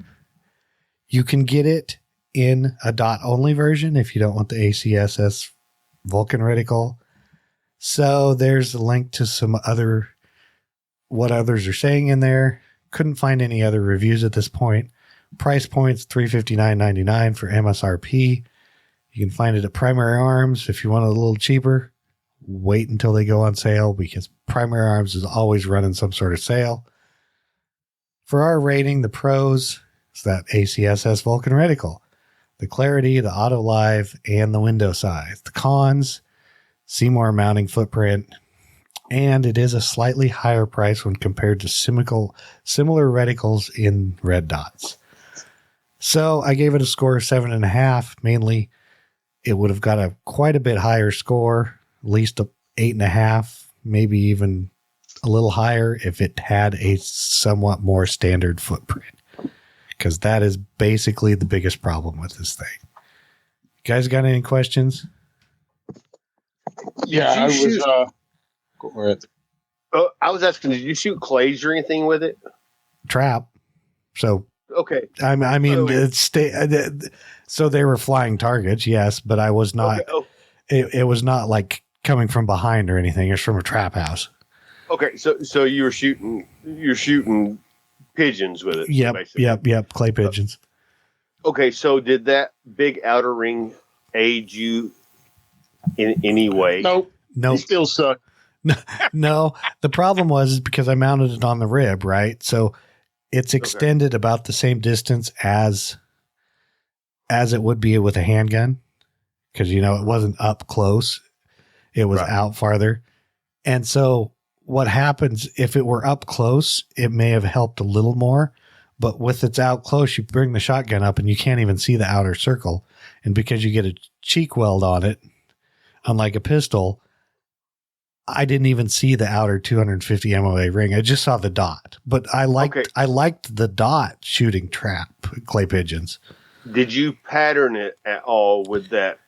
You can get it in a dot-only version if you don't want the ACSS Vulcan reticle. So there's a link to some what others are saying in there. Couldn't find any other reviews at this point. Price point's $359.99 for MSRP. You can find it at Primary Arms if you want it a little cheaper. Wait until they go on sale because Primary Arms is always running some sort of sale. For our rating, the pros is that ACSS Vulcan reticle, the clarity, the auto live, and the window size. The cons, Seymour mounting footprint, and it is a slightly higher price when compared to similar reticles in red dots. So I gave it a score of 7.5. Mainly, it would have got quite a bit higher score. At least a 8.5, maybe even a little higher if it had a somewhat more standard footprint. Because that is basically the biggest problem with this thing. You guys got any questions? Yeah, I was. Go for it. I was asking, did you shoot clays or anything with it? Trap. So okay. I mean, so they were flying targets, yes, but I was not. Okay. Oh. It was not like coming from behind or anything. It's from a trap house. Okay, so you're shooting pigeons with it. Yep, basically. Yep. Clay pigeons. Okay, so did that big outer ring aid you in any way? Nope. You still suck. No, the problem was because I mounted it on the rib, right? So it's extended about the same distance as it would be with a handgun. Because, it wasn't up close. It was out farther. And so what happens if it were up close, it may have helped a little more. But with it's out close, you bring the shotgun up and you can't even see the outer circle. And because you get a cheek weld on it, unlike a pistol, I didn't even see the outer 250 MOA ring. I just saw the dot. But I liked the dot shooting trap clay pigeons. Did you pattern it at all with that?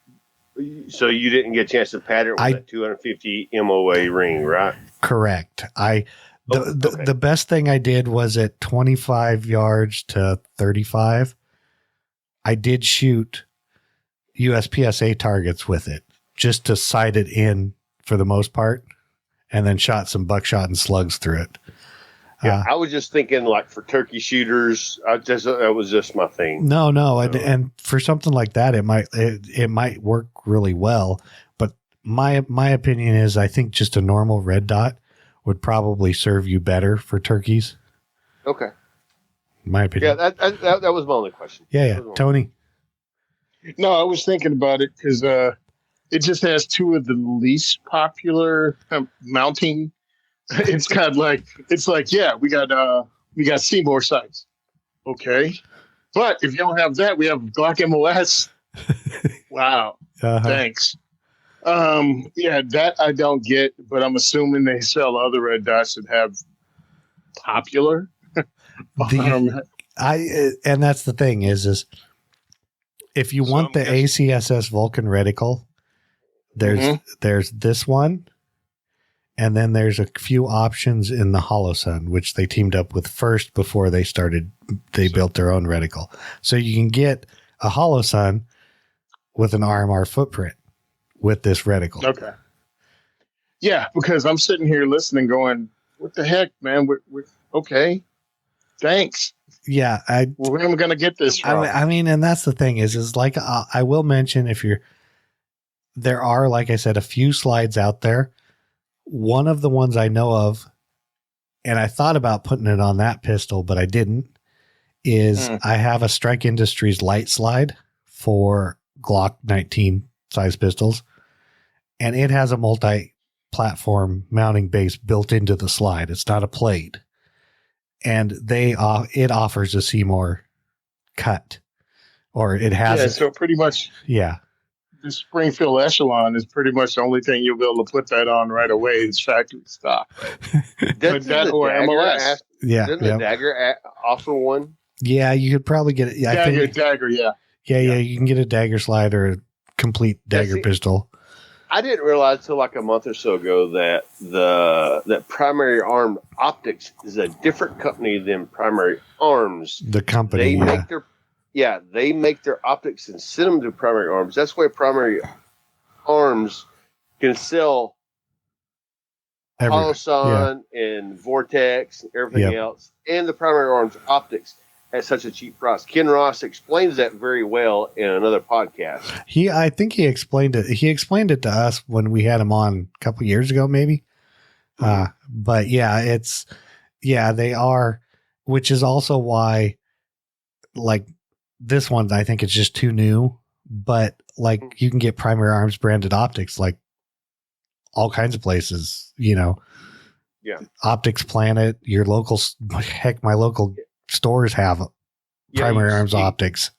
So you didn't get a chance to pattern with that 250 MOA ring, right? Correct. The best thing I did was at 25 yards to 35. I did shoot USPSA targets with it just to sight it in for the most part, and then shot some buckshot and slugs through it. Yeah, I was just thinking like for turkey shooters, that was just my thing. No, and for something like that, it might work really well. But my opinion is, I think just a normal red dot would probably serve you better for turkeys. Okay, my opinion. Yeah, that was my only question. Yeah, Tony. No, I was thinking about it because it just has two of the least popular mounting. It's kind of like we got Seymour sights, okay, but if you don't have that, we have Glock MOS. Wow, thanks. That I don't get, but I'm assuming they sell other red dots that have popular. And that's the thing is If you want the ACSS Vulcan reticle, there's this one, and then there's a few options in the Holosun, which they teamed up with first before they built their own reticle. So you can get a Holosun with an RMR footprint with this reticle. Okay. Yeah, because I'm sitting here listening going, what the heck, man? We're okay. Thanks. Yeah. Where am I going to get this from? I mean, and that's the thing is like, I will mention there are, like I said, a few slides out there. One of the ones I know of, and I thought about putting it on that pistol, but I didn't, is I have a Strike Industries light slide for Glock 19 size pistols, and it has a multi-platform mounting base built into the slide. It's not a plate, and it offers a Seymour cut, or it has. Yeah, so pretty much. Yeah. The Springfield Echelon is pretty much the only thing you'll be able to put that on right away. It's factory stock. But that or MLS. Doesn't the Dagger offer one? Yeah, you could probably get it. Yeah, Dagger, yeah. Yeah, you can get a Dagger slide or a complete Dagger pistol. I didn't realize until like a month or so ago that that Primary Arms Optics is a different company than Primary Arms. The company, they make their optics and send them to Primary Arms. That's why Primary Arms can sell Holosun and Vortex and everything else, and the Primary Arms optics at such a cheap price. Ken Ross explains that very well in another podcast. I think he explained it. He explained it to us when we had him on a couple years ago, maybe. But yeah, they are, which is also why, like, this one, I think it's just too new, but like you can get Primary Arms branded optics, like all kinds of places, Optics Planet, your local, my local stores have Primary Arms optics.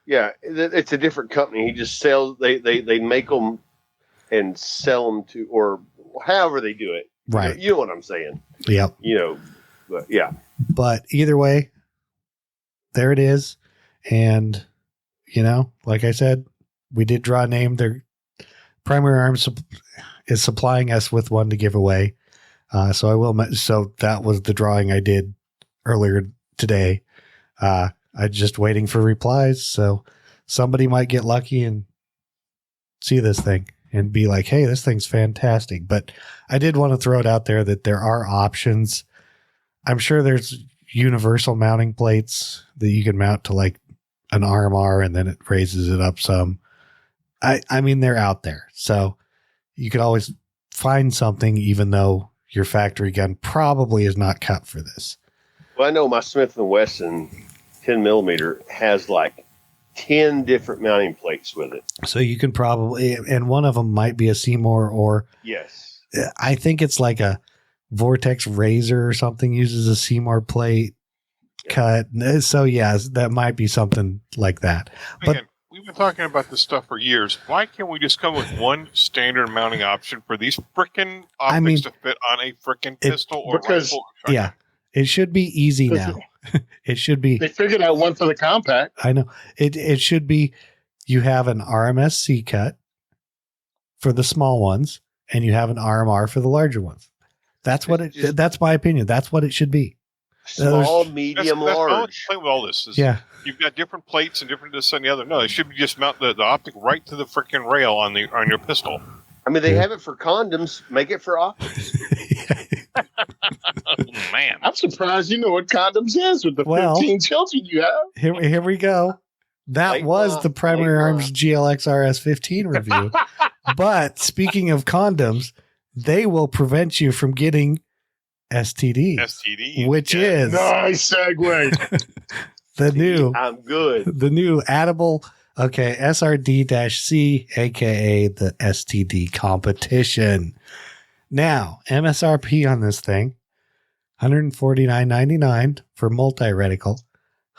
Yeah. It's a different company. He just sells, they make them and sell them to, or however they do it. Right. You know what I'm saying? Yep. But yeah. But either way, there it is. And, like I said, we did draw a name. Their Primary Arms is supplying us with one to give away. So that was the drawing I did earlier today. I'm just waiting for replies. So somebody might get lucky and see this thing and be like, hey, this thing's fantastic. But I did want to throw it out there that there are options. I'm sure there's universal mounting plates that you can mount to like an RMR and then it raises it up some. I mean, they're out there. So you could always find something, even though your factory gun probably is not cut for this. Well, I know my Smith & Wesson 10 millimeter has like 10 different mounting plates with it. So you can probably, and one of them might be a Seymour, or yes, I think it's like a Vortex Razor or something uses a Seymour plate cut. So yeah, that might be something like that. Man, but we've been talking about this stuff for years. Why can't we just come with one standard mounting option for these frickin' optics to fit on a frickin' pistol or rifle? Yeah, it should be easy now. It should be. They figured out one for the compact. I know. It should be. You have an RMSC cut for the small ones, and you have an RMR for the larger ones. That's what that's my opinion. That's what it should be. Small, medium, large. That's with all this. You've got different plates and different this and the other. No, it should be just mount the optic right to the freaking rail on your pistol. I mean, they have it for condoms. Make it for optics. Man, I'm surprised you know what condoms is with the 15 children you have. Here we go. That was the Primary Arms GLX RS15 review. But speaking of condoms, they will prevent you from getting STD, which is nice segue. I'm good. The new addable, SRD-C, aka the STD competition. Now, MSRP on this thing, $149.99 for multi-reticle,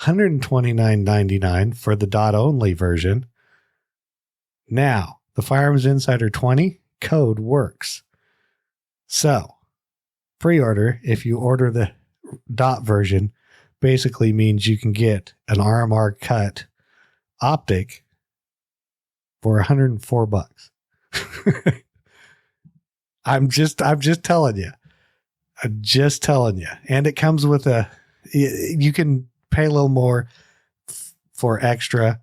$129.99 for the dot-only version. Now, the Firearms Insider 20 code works. So, pre-order, if you order the dot version, basically means you can get an RMR cut optic for $104. I'm just telling you. I'm just telling you. And it comes with you can pay a little more for extra.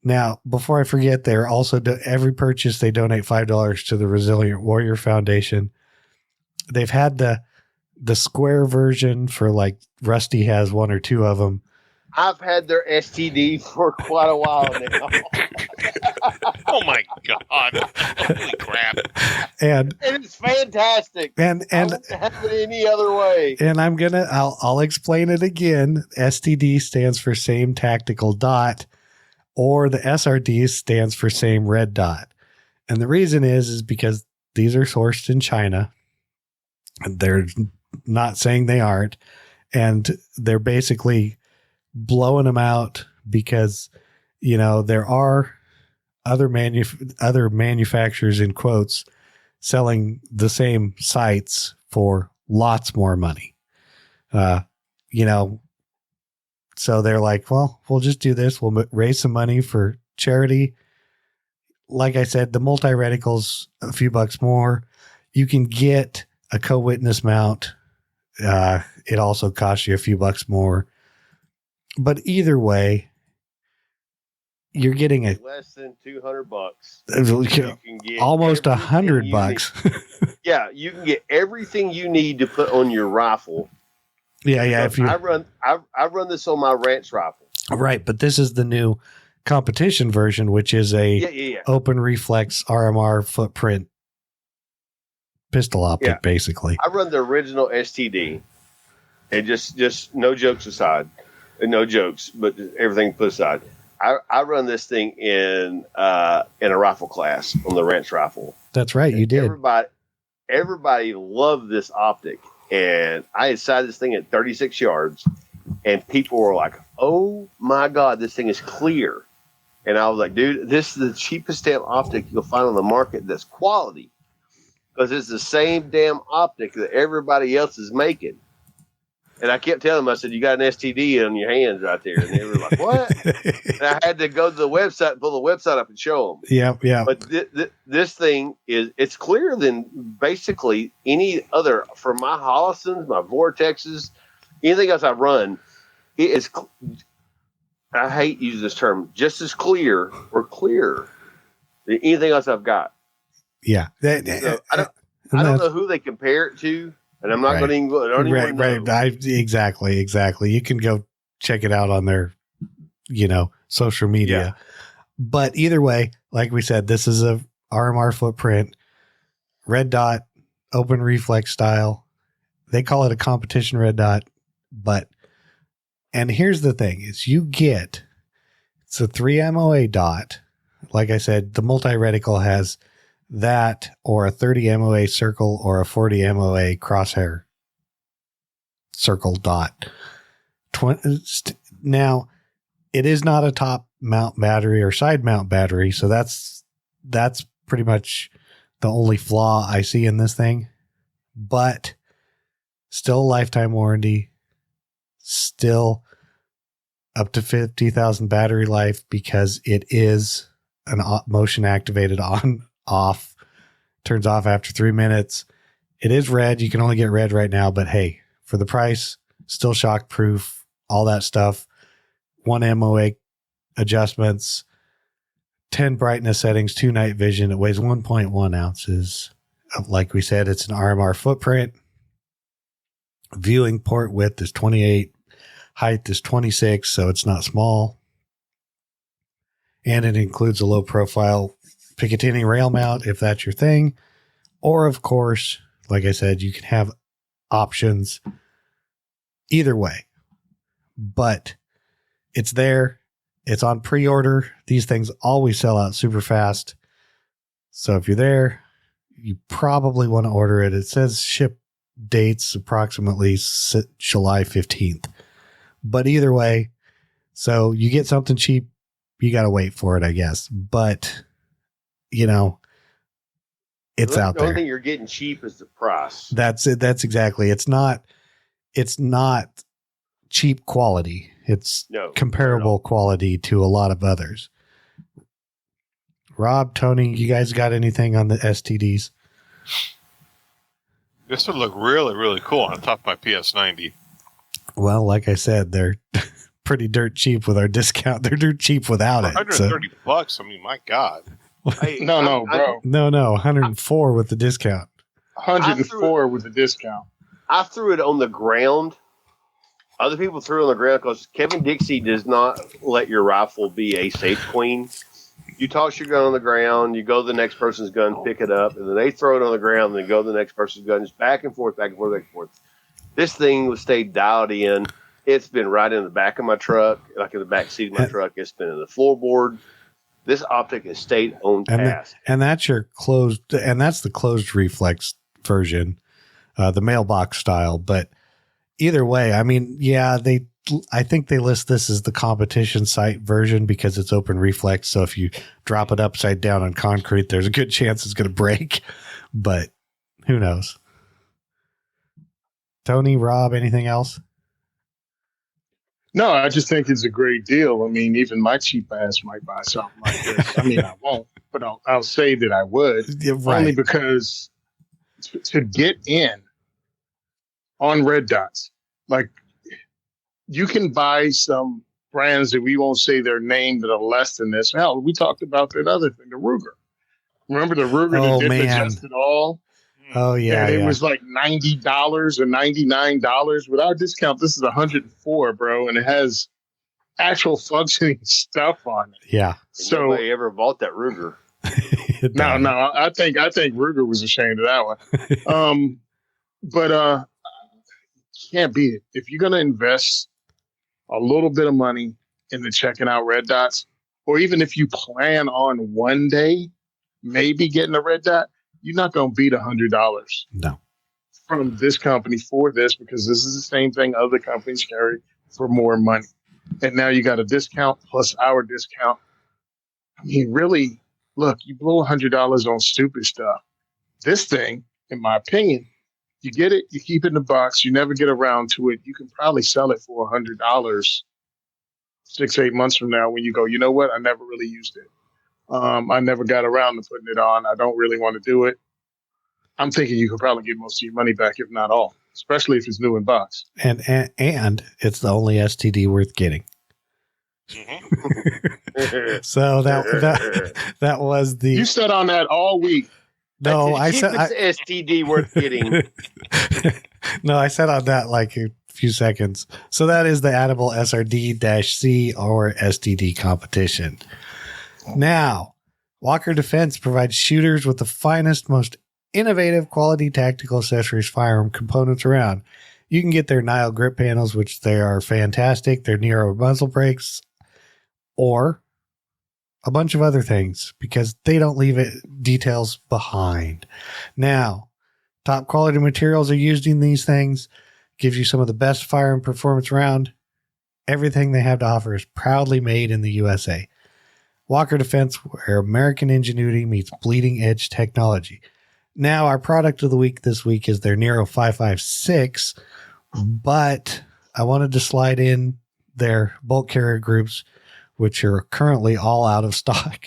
Now, before I forget, they're also every purchase they donate $5 to the Resilient Warrior Foundation. They've had the square version for like Rusty has one or two of them. I've had their STD for quite a while now. Oh my God. Holy crap. And it's fantastic. And I wouldn't have it any other way. And I'll explain it again. STD stands for same tactical dot, or the SRD stands for same red dot. And the reason is because these are sourced in China. They're not saying they aren't. And they're basically blowing them out because, there are other manufacturers, in quotes, selling the same sites for lots more money. So they're like, well, we'll just do this. We'll raise some money for charity. Like I said, the multi-reticle's a few bucks more. You can get a co-witness mount. It also costs you a few bucks more. But either way, you're getting less than $200. You can get almost $100. Yeah, you can get everything you need to put on your rifle. Yeah. If you, I run this on my ranch rifle. Right, but this is the new competition version, which is a open reflex RMR footprint pistol optic, basically. I run the original STD, and just no jokes aside, no jokes, but everything put aside. I run this thing in a rifle class on the ranch rifle. That's right, you did. Everybody loved this optic, and I had sighted this thing at 36 yards, and people were like, "Oh my God, this thing is clear!" And I was like, "Dude, this is the cheapest damn optic you'll find on the market that's quality, because it's the same damn optic that everybody else is making." And I kept telling them, I said, "You got an STD on your hands right there." And they were like, "What?" And I had to go to the website and pull the website up and show them. Yeah. But this thing it's clearer than basically any other. For my Hollisons, my Vortexes, anything else I run, it is, I hate using this term, just as clear or clearer than anything else I've got. Yeah. So I don't know who they compare it to. And I'm not going to Right. Exactly. You can go check it out on their, social media. Yeah. But either way, like we said, this is a RMR footprint, red dot, open reflex style. They call it a competition red dot. And here's the thing is it's a 3 MOA dot. Like I said, the multi-reticle has that or a 30 MOA circle or a 40 MOA crosshair circle dot. Now, it is not a top mount battery or side mount battery, so that's pretty much the only flaw I see in this thing. But still lifetime warranty, still up to 50,000 battery life because it is an motion activated off, turns off after 3 minutes. It is red. You can only get red right now, but hey, for the price, still shock proof, all that stuff. 1 MOA adjustments, 10 brightness settings, 2 night vision. It weighs 1.1 ounces. Like we said, it's an RMR footprint. Viewing port width is 28. Height is 26, so it's not small. And it includes a low profile Picatinny rail mount if that's your thing. Or, of course, like I said, you can have options either way. But it's there. It's on pre-order. These things always sell out super fast. So if you're there, you probably want to order it. It says ship dates approximately July 15th. But either way, so you get something cheap, you got to wait for it, I guess. But it's out there. The only thing you're getting cheap is the price. That's it. That's exactly. It's not cheap quality. It's comparable quality to a lot of others. Rob, Tony, you guys got anything on the STDs? This would look really, really cool on top of my PS90. Well, like I said, they're pretty dirt cheap with our discount. They're dirt cheap without it. $130. I mean, my God. No, bro. No, 104 with the discount. 104 with the discount. I threw it on the ground. Other people threw it on the ground because Kevin Dixie does not let your rifle be a safe queen. You toss your gun on the ground, you go to the next person's gun, pick it up, and then they throw it on the ground, and then go to the next person's gun, just back and forth, back and forth, back and forth. This thing would stay dialed in. It's been right in the back of my truck, like in the back seat of my truck. It's been in the floorboard. This optic has stayed on task. And that's your closed, and that's the closed reflex version, the mailbox style. But either way, I mean, yeah, I think they list this as the competition site version because it's open reflex. So if you drop it upside down on concrete, there's a good chance it's going to break, but who knows? Tony, Rob, anything else? No, I just think it's a great deal. I mean, even my cheap ass might buy something like this. I mean, I won't, but I'll say that I would. Yeah, right. Only because to get in on Red Dots, like, you can buy some brands that we won't say their name that are less than this. Hell, we talked about that other thing, the Ruger. Remember the Ruger that didn't adjust at all? Oh, yeah. And it was like $90 or $99. With our discount, this is $104, bro. And it has actual functioning stuff on it. Yeah. So nobody ever bought that Ruger. No. I think Ruger was ashamed of that one. But can't beat it. If you're going to invest a little bit of money into checking out Red Dots, or even if you plan on one day maybe getting a Red Dot, you're not going to beat $100 no from this company for this, because this is the same thing other companies carry for more money. And now you got a discount plus our discount. I mean, really, look, you blow $100 on stupid stuff. This thing, in my opinion, you get it, you keep it in the box, you never get around to it. You can probably sell it for $100 6-8 months from now when you go, you know what? I never really used it. I never got around to putting it on. I don't really want to do it. I'm thinking you could probably get most of your money back, if not all, especially if it's new in box. And it's the only STD worth getting. So that was the. You sat on that all week. No, I said it's STD worth getting. No, I said on that like a few seconds. So that is the Edible SRD-C or STD competition. Now, Walker Defense provides shooters with the finest, most innovative quality tactical accessories firearm components around. You can get their Nile grip panels, which they are fantastic. Their Nero muzzle brakes, or a bunch of other things, because they don't leave details behind. Now, top quality materials are used in these things. Gives you some of the best firearm performance around. Everything they have to offer is proudly made in the USA. Walker Defense, where American ingenuity meets bleeding edge technology. Now, our product of the week this week is their Nero 556, but I wanted to slide in their bolt carrier groups, which are currently all out of stock.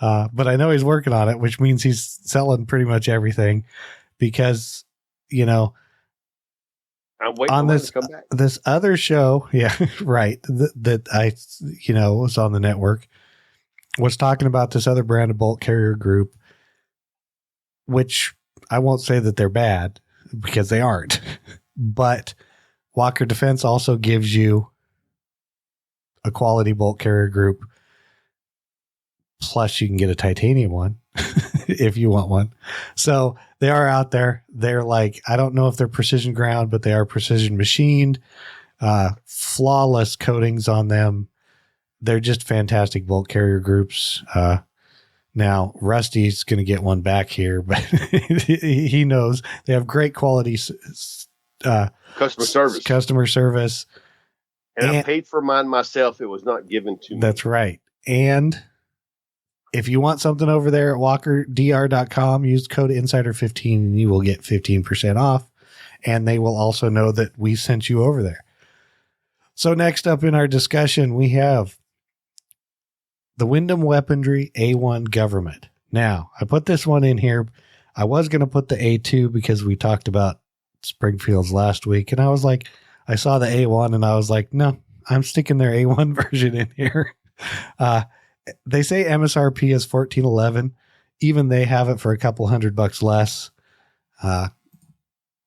But I know he's working on it, which means he's selling pretty much everything, because, you know, on this other show, yeah, right, that I, you know, was on the network, was talking about this other brand of bolt carrier group, which I won't say that they're bad, because they aren't. But Walker Defense also gives you a quality bolt carrier group. Plus you can get a titanium one if you want one. So they are out there. They're like, I don't know if they're precision ground, but they are precision machined, flawless coatings on them. They're just fantastic bolt carrier groups. Now Rusty's going to get one back here, but he knows they have great quality, customer service. And I paid for mine myself. It was not given to me. That's right. And if you want something over there at walkerdr.com, use code Insider15 and you will get 15% off. And they will also know that we sent you over there. So next up in our discussion, we have the Wyndham Weaponry A1 Government. Now, I put this one in here. I was going to put the A2 because we talked about Springfield's last week, and I was like, I saw the A1 and I was like, no, I'm sticking their A1 version in here. They say MSRP is $1,411. Even they have it for a couple $100 less.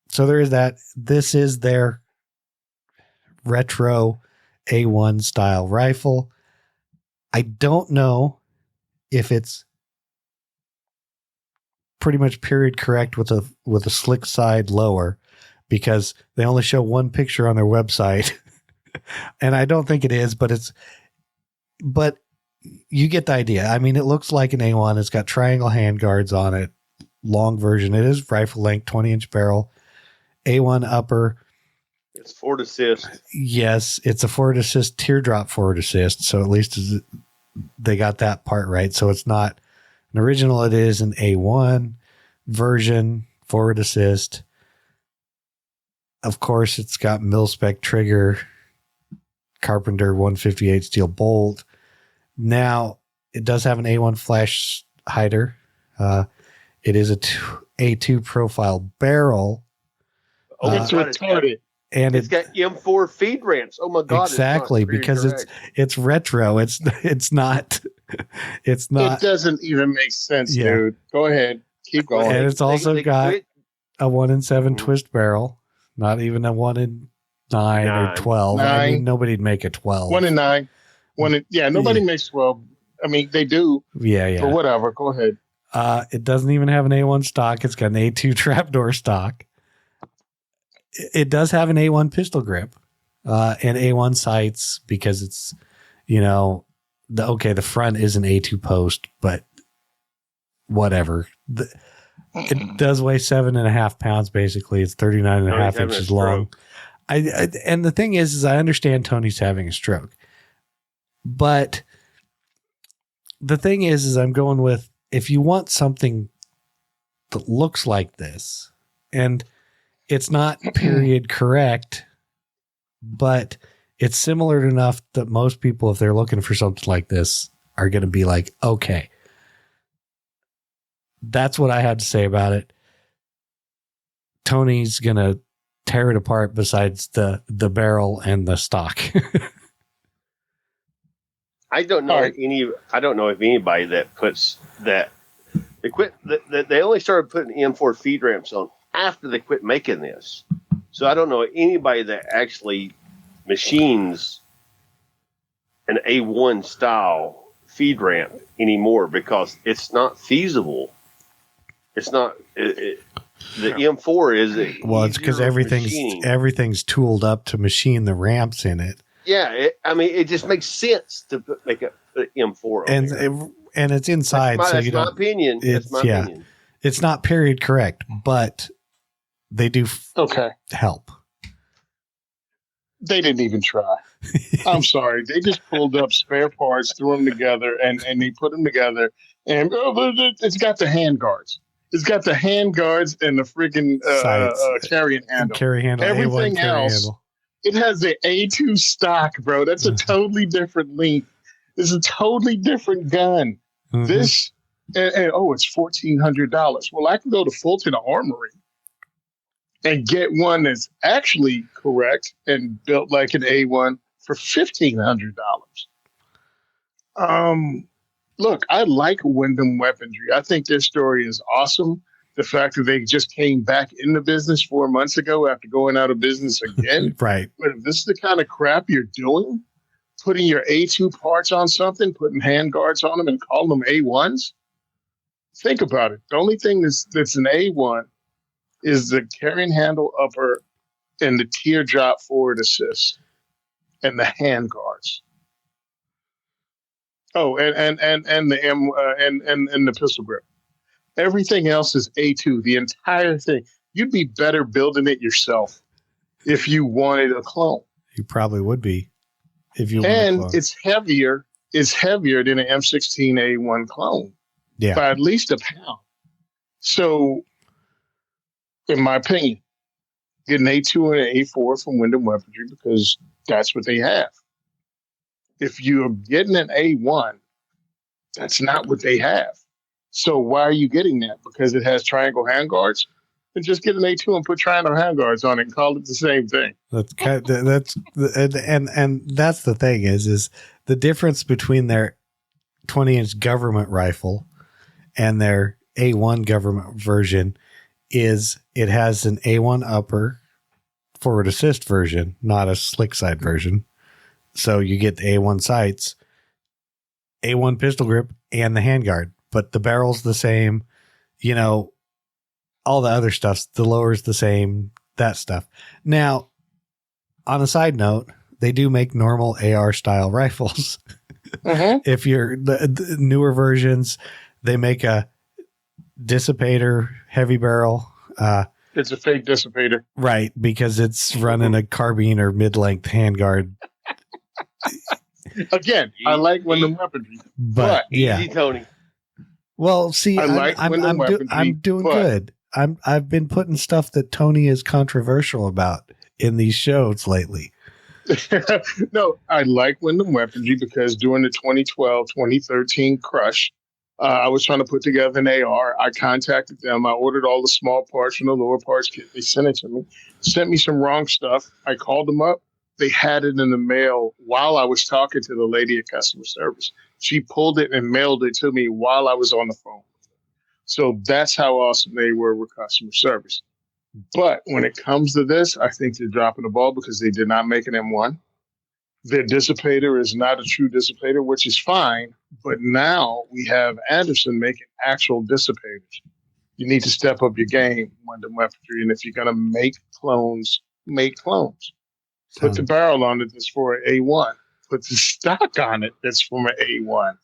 So there is that. This is their retro A1 style rifle. I don't know if it's pretty much period correct with a slick side lower, because they only show one picture on their website. And I don't think it is, but you get the idea. I mean, it looks like an A1. It's got triangle handguards on it. Long version. It is rifle length, 20-inch barrel, A1 upper. It's forward assist. Yes, it's a forward assist, teardrop forward assist. So at least they got that part right. So it's not an original. It is an A1 version, forward assist. Of course, it's got mil-spec trigger, Carpenter 158 steel bolt. Now, it does have an A1 flash hider. It is a A2 profile barrel. Oh, it's retarded. And it's got M4 feed ramps. Oh my God. Exactly, because it's retro. It's not. It doesn't even make sense, dude. Go ahead. Keep going. And it's also got a 1 in 7 twist barrel. Not even a 1 in 9 or 12. 9. I mean, nobody'd make a 12. 1 in 9. Nobody makes 12. I mean, they do. Yeah. But whatever. Go ahead. It doesn't even have an A1 stock. It's got an A2 trapdoor stock. It does have an A1 pistol grip and A1 sights, because it's, the front is an A2 post, but whatever. It does weigh 7.5 pounds. Basically, it's 39.5 inches long. And the thing is I understand Tony's having a stroke, but the thing is I'm going with, if you want something that looks like this, and it's not period correct, but it's similar enough that most people, if they're looking for something like this, are going to be like, okay. That's what I had to say about it. Tony's going to tear it apart besides the barrel and the stock. I don't know if anybody that puts that they only started putting M4 feed ramps on after they quit making this. So I don't know anybody that actually machines an A1 style feed ramp anymore, because it's not feasible. It's not. The M4 is. It's because everything's tooled up to machine the ramps in it. Yeah, it just makes sense to make a M4, and it's inside. That's my opinion. It's not period correct, but they do help. They didn't even try. I'm sorry. They just pulled up spare parts, threw them together, and they put them together. And it's got the hand guards. It's got the hand guards and the freaking carrying handle. Everything A1 else, handle. It has the A2 stock, bro. That's a totally different length. It's a totally different gun. Mm-hmm. This, it's $1,400. Well, I can go to Fulton Armory and get one that's actually correct and built like an A1 for $1,500. Look, I like Wyndham Weaponry. I think their story is awesome. The fact that they just came back in the business 4 months ago after going out of business again. Right. But if this is the kind of crap you're doing, putting your A2 parts on something, putting hand guards on them and calling them A1s, think about it. The only thing that's an A1 is the carrying handle upper and the teardrop forward assist and the hand guards. Oh, and the pistol grip. Everything else is A2. The entire thing. You'd be better building it yourself if you wanted a clone. You probably would be if you. And it's heavier. It's heavier than an M16A1 clone. Yeah, by at least a pound. So, in my opinion, get an A2 and an A4 from Wyndham Weaponry because that's what they have. If you're getting an A1, That's not what they have. So why are you getting that? Because it has triangle handguards? Then just get an A2 and put triangle handguards on it and call it the same thing. That's and that's the thing is the difference between their 20-inch government rifle and their A1 government version is it has an A1 upper forward assist version, not a slick side version. So you get the A1 sights, A1 pistol grip, and the handguard, but the barrel's the same, you know, all the other stuff, the lower's the same, that stuff. Now, on a side note, they do make normal AR style rifles. Mm-hmm. If you're the newer versions, they make a dissipator heavy barrel. It's a fake dissipator. Right, because it's running a carbine or mid-length handguard. Again, I like Wyndham weaponry, but yeah, easy, Tony. Well, see, I'm doing good. I've been putting stuff that Tony is controversial about in these shows lately. No, I like Wyndham weaponry because during the 2012-2013 crush, I was trying to put together an AR. I contacted them. I ordered all the small parts from the lower parts kit. They sent it to me, sent me some wrong stuff. I called them up. They had it in the mail while I was talking to the lady at customer service. She pulled it and mailed it to me while I was on the phone. So that's how awesome they were with customer service. But when it comes to this, I think they're dropping the ball because they did not make an M1. Their dissipator is not a true dissipator, which is fine. But now we have Anderson making actual dissipators. You need to step up your game, Wyndham weaponry. And if you're going to make clones, make clones. Put the barrel on it that's for an A1. Put the stock on it that's from an A1.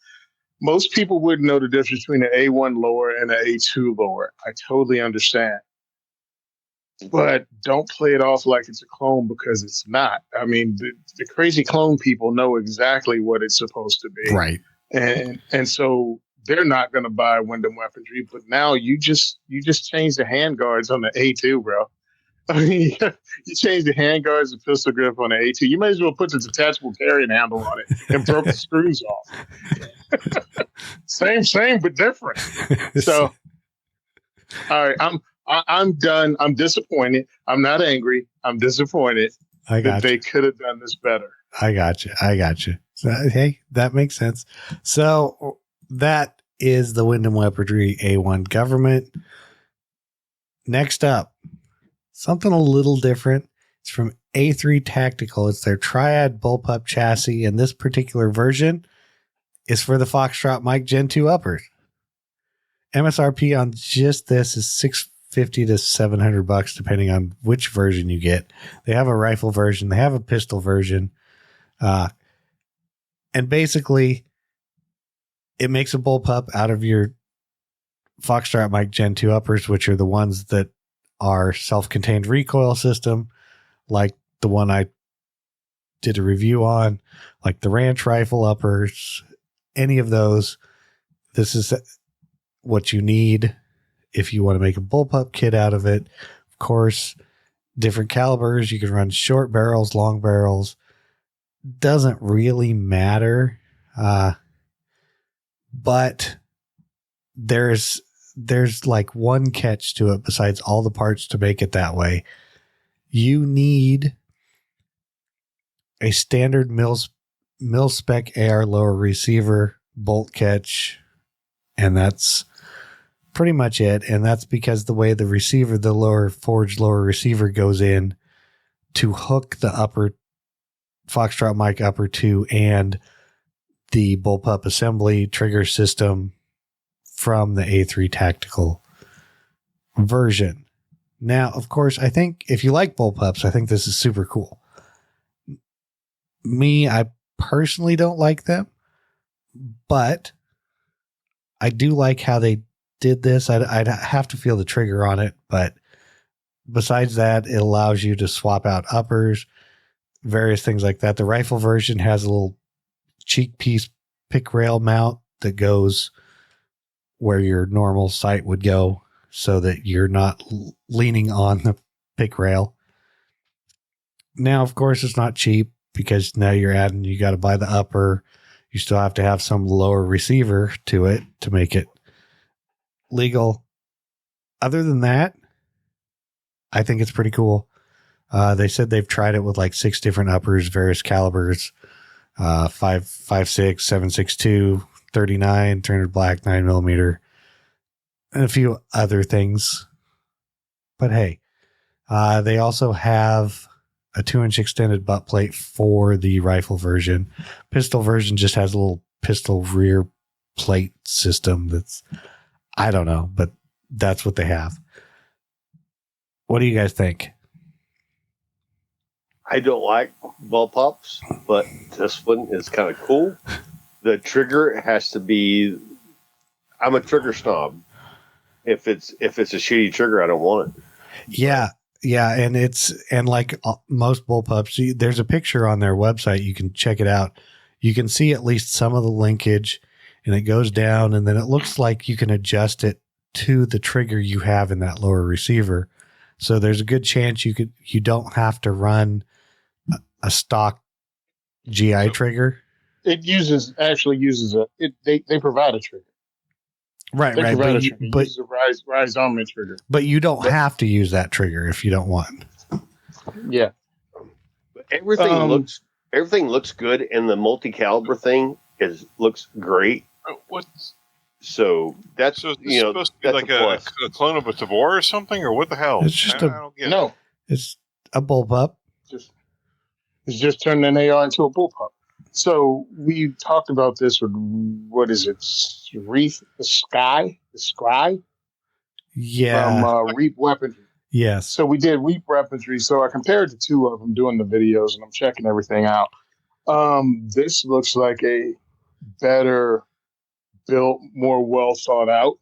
Most people wouldn't know the difference between an A1 lower and an A2 lower. I totally understand. But don't play it off like it's a clone because it's not. I mean, the crazy clone people know exactly what it's supposed to be. Right. And so they're not going to buy Wyndham weaponry. But now you just change the handguards on the A2, bro. I mean, you change the handguards and pistol grip on the A2. You may as well put the detachable carrying handle on it and broke the screws off. Same, but different. So, all right, I'm done. I'm disappointed. I'm not angry. I'm disappointed that they could have done this better. I got you. So, hey, that makes sense. So that is the Wyndham weaponry A1 government. Next up. Something a little different. It's from A3 Tactical. It's their Triad bullpup chassis, and this particular version is for the Foxtrot Mike Gen 2 uppers. MSRP on just this is $650 to $700, depending on which version you get. They have a rifle version. They have a pistol version. And basically, it makes a bullpup out of your Foxtrot Mike Gen 2 uppers, which are the ones that are self-contained recoil system, like the one I did a review on, like the Ranch rifle uppers, any of those. This is what you need if you want to make a bullpup kit out of it. Of course, different calibers. You can run short barrels, long barrels. Doesn't really matter. But there's like one catch to it besides all the parts to make it that way. You need a standard mil spec AR lower receiver bolt catch, and that's pretty much it. And that's because the way the receiver, the lower forged lower receiver goes in to hook the upper Foxtrot Mike upper 2 and the bullpup assembly trigger system from the A3 Tactical version. Now, of course, I think if you like bullpups, I think this is super cool. Me, I personally don't like them, but I do like how they did this. I'd have to feel the trigger on it, but besides that, it allows you to swap out uppers, various things like that. The rifle version has a little cheek piece pick rail mount that goes where your normal sight would go so that you're not leaning on the pick rail. Now, of course, it's not cheap because now you got to buy the upper, You still have to have some lower receiver to it to make it legal. Other than that, I think it's pretty cool. They said they've tried it with like 6 different uppers, various calibers, 5.56, 7.62, 39, 300 black, 9mm, and a few other things. But hey, they also have a 2-inch extended butt plate for the rifle version. Pistol version just has a little pistol rear plate system that's, I don't know, but that's what they have. What do you guys think? I don't like bullpups, but this one is kind of cool. The trigger has to be. I'm a trigger snob. If it's a shitty trigger, I don't want it. Yeah, and like most bullpups, there's a picture on their website. You can check it out. You can see at least some of the linkage, and it goes down, and then it looks like you can adjust it to the trigger you have in that lower receiver. So there's a good chance you don't have to run a stock GI trigger. It actually uses they provide a trigger. Right. But use a rise armament trigger. But you don't have to use that trigger if you don't want. Yeah. Everything looks good, and the multi-caliber thing looks great. So that's supposed to be like a clone of a Tabor or something, or what the hell? It's just it's a bullpup. It's just turning an AR into a bullpup. So we talked about this with, what is it? The Sky? Yeah. From Reap Weaponry. Yes. So we did Reap Weaponry. So I compared the two of them doing the videos, and I'm checking everything out. This looks like a better built, more well thought out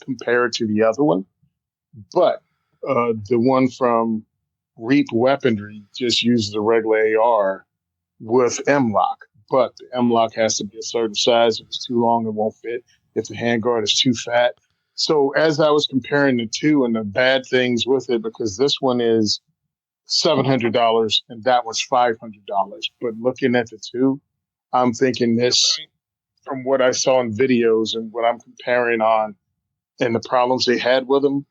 compared to the other one. But the one from Reap Weaponry just uses a regular AR with M-lock, but the M-lock has to be a certain size. If it's too long, it won't fit. If the handguard is too fat. So as I was comparing the two and the bad things with it, because this one is $700 and that was $500. But looking at the two, I'm thinking this, from what I saw in videos and what I'm comparing on and the problems they had with them,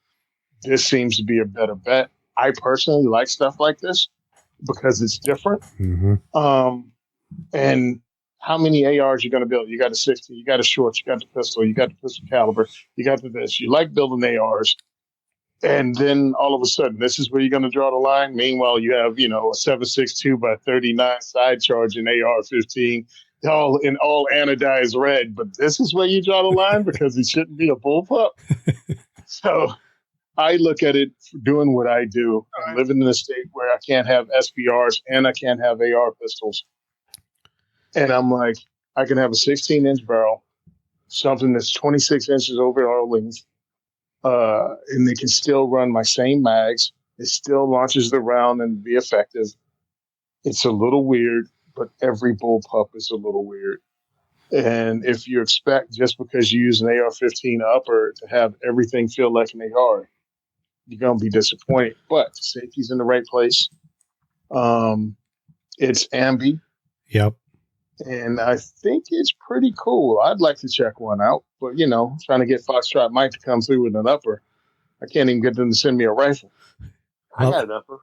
this seems to be a better bet. I personally like stuff like this because it's different. Mm-hmm. And how many ARs you going to build? You got a 60, you got a short, you got the pistol, you got the pistol caliber, you got this. You like building ARs. And then all of a sudden, this is where you're going to draw the line. Meanwhile, you have, a 7.62 by 39 side charge in AR-15, all anodized red. But this is where you draw the line because it shouldn't be a bullpup. So I look at it for doing what I do. I'm living in a state where I can't have SBRs and I can't have AR pistols. And I'm like, I can have a 16-inch barrel, something that's 26 inches overall length, and they can still run my same mags. It still launches the round and be effective. It's a little weird, but every bullpup is a little weird. And if you expect just because you use an AR-15 upper to have everything feel like an AR, you're going to be disappointed. But safety's in the right place. It's ambi. Yep. And I think it's pretty cool. I'd like to check one out. But, trying to get Foxtrot Mike to come through with an upper, I can't even get them to send me a rifle. I got an upper.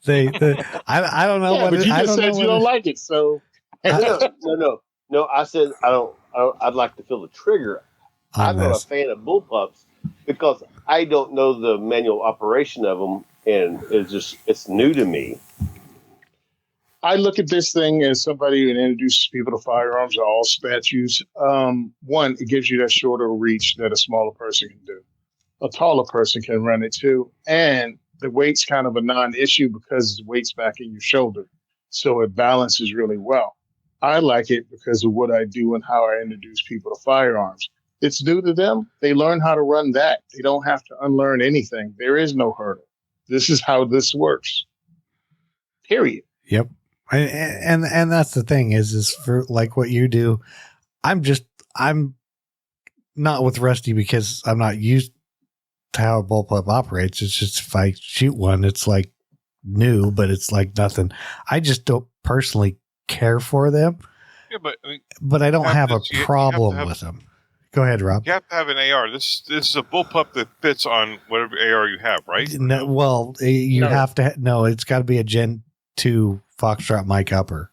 I don't know yeah, what but you just said you don't like it, so. No. I said I'd like to feel the trigger. I'm not a fan of bullpups because I don't know the manual operation of them, and it's new to me. I look at this thing as somebody who introduces people to firearms of all statues. One, it gives you that shorter reach that a smaller person can do. A taller person can run it too. And the weight's kind of a non-issue because the weight's back in your shoulder. So it balances really well. I like it because of what I do and how I introduce people to firearms. It's new to them. They learn how to run that. They don't have to unlearn anything. There is no hurdle. This is how this works. Period. Yep. And that's the thing is for like what you do. I'm not with Rusty because I'm not used to how a bullpup operates. It's just if I shoot one, it's like new, but it's like nothing. I just don't personally care for them. Yeah, but I don't have a problem with them. Go ahead, Rob. You have to have an AR. This is a bullpup that fits on whatever AR you have, right? No, well, you have to. No, it's got to be a Gen 2 Foxtrot Mike upper.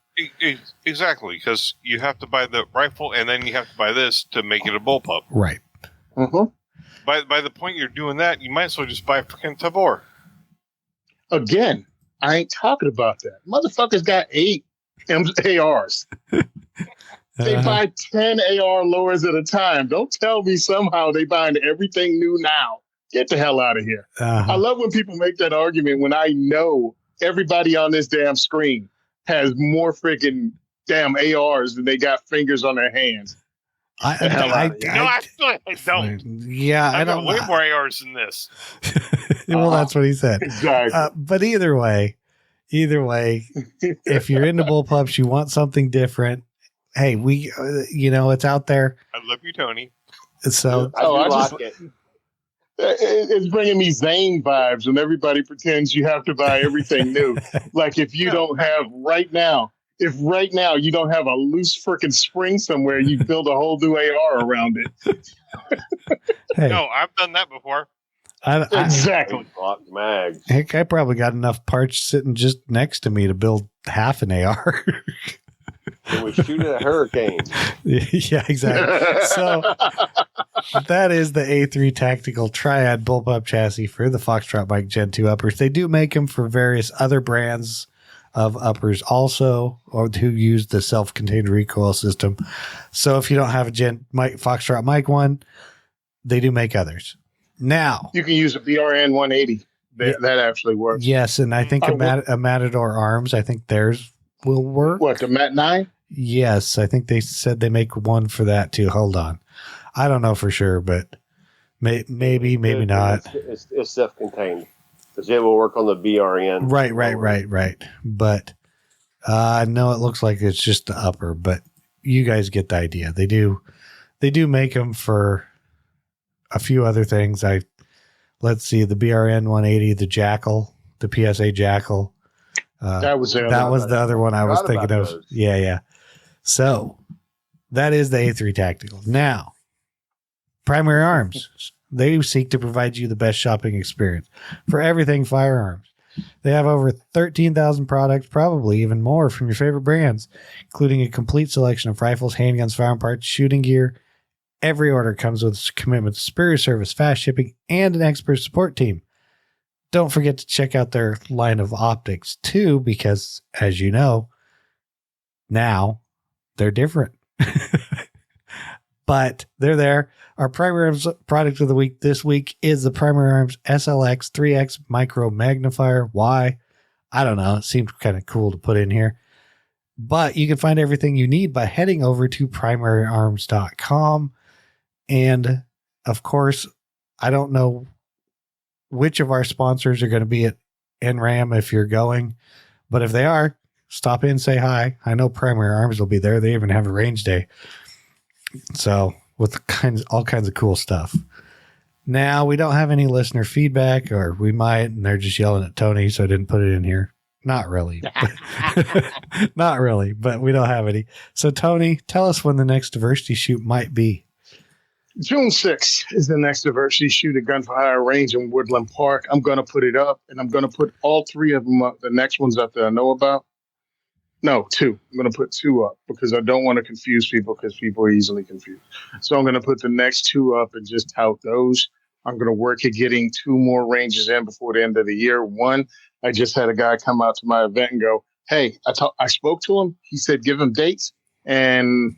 Exactly, because you have to buy the rifle and then you have to buy this to make it a bullpup. Right. Mm-hmm. By the point you're doing that, you might as well just buy a freaking Tabor. Again, I ain't talking about that. Motherfuckers got 8 ARs. They buy 10 AR lowers at a time. Don't tell me somehow they buying everything new now. Get the hell out of here. I love when people make that argument when I know everybody on this damn screen has more freaking damn ARs than they got fingers on their hands. I don't. Yeah, I don't. Way more ARs than this. Well, that's what he said. Exactly. But either way, if you're into bullpups, you want something different. Hey, it's out there. I love you, Tony. So, it's bringing me Zane vibes when everybody pretends you have to buy everything new. Like if you don't have right now you don't have a loose freaking spring somewhere, you build a whole new AR around it. Hey, no, I've done that before. Exactly. Heck, I probably got enough parts sitting just next to me to build half an AR. And we shoot at a hurricane. Yeah, exactly. So that is the A3 Tactical Triad bullpup chassis for the Foxtrot Mike Gen 2 uppers. They do make them for various other brands of uppers also, or who use the self-contained recoil system. So if you don't have a Foxtrot Mike one, they do make others. Now you can use a BRN 180. That actually works. Yes, and I think a Matador Arms, I think theirs will work. What, the Mat 9? Yes, I think they said they make one for that too. Hold on. I don't know for sure, but maybe not. It's self-contained. Because it will work on the BRN. Right. But no, it looks like it's just the upper, but you guys get the idea. They do make them for a few other things. Let's see, the BRN 180, the Jackal, the PSA Jackal. That was the other one I was thinking of. Those. Yeah. So that is the A3 Tactical. Now, Primary Arms. They seek to provide you the best shopping experience for everything firearms. They have over 13,000 products, probably even more, from your favorite brands, including a complete selection of rifles, handguns, firearm parts, shooting gear. Every order comes with a commitment to superior service, fast shipping, and an expert support team. Don't forget to check out their line of optics too, because as you know, now they're different. But they're there. Our Primary Arms product of the week this week is the Primary Arms SLX 3X Micro Magnifier. Why? I don't know. It seems kind of cool to put in here. But you can find everything you need by heading over to primaryarms.com. And of course, I don't know which of our sponsors are going to be at NRAM if you're going, but if they are, stop in, say hi. I know Primary Arms will be there. They even have a range day. So with all kinds of cool stuff. Now, we don't have any listener feedback, or we might, and they're just yelling at Tony, so I didn't put it in here. Not really. Not really, but we don't have any. So, Tony, tell us when the next diversity shoot might be. June 6th is the next diversity shoot at Gun for Hire Range in Woodland Park. I'm going to put it up, and I'm going to put all 3 of them up. The next ones up that I know about. No, 2. I'm going to put 2 up because I don't want to confuse people because people are easily confused. So I'm going to put the next 2 up and just tout those. I'm going to work at getting 2 more ranges in before the end of the year. One, I just had a guy come out to my event and go, hey, I spoke to him. He said, give him dates. And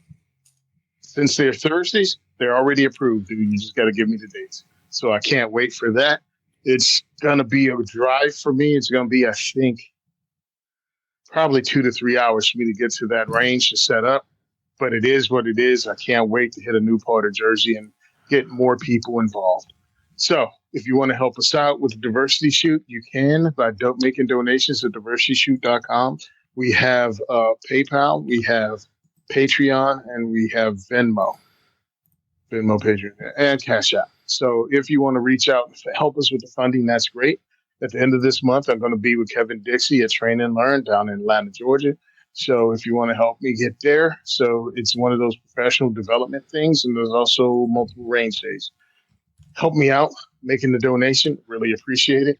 since they're Thursdays, they're already approved. Dude. You just got to give me the dates. So I can't wait for that. It's going to be a drive for me. It's going to be, I think, probably 2 to 3 hours for me to get to that range to set up. But it is what it is. I can't wait to hit a new part of Jersey and get more people involved. So if you want to help us out with the diversity shoot, you can by making donations at diversityshoot.com. We have PayPal, we have Patreon, and we have Venmo, Patreon, and Cash App. So if you want to reach out and help us with the funding, that's great. At the end of this month, I'm going to be with Kevin Dixie at Train and Learn down in Atlanta, Georgia. So if you want to help me get there, so it's one of those professional development things, and there's also multiple range days. Help me out making the donation. Really appreciate it.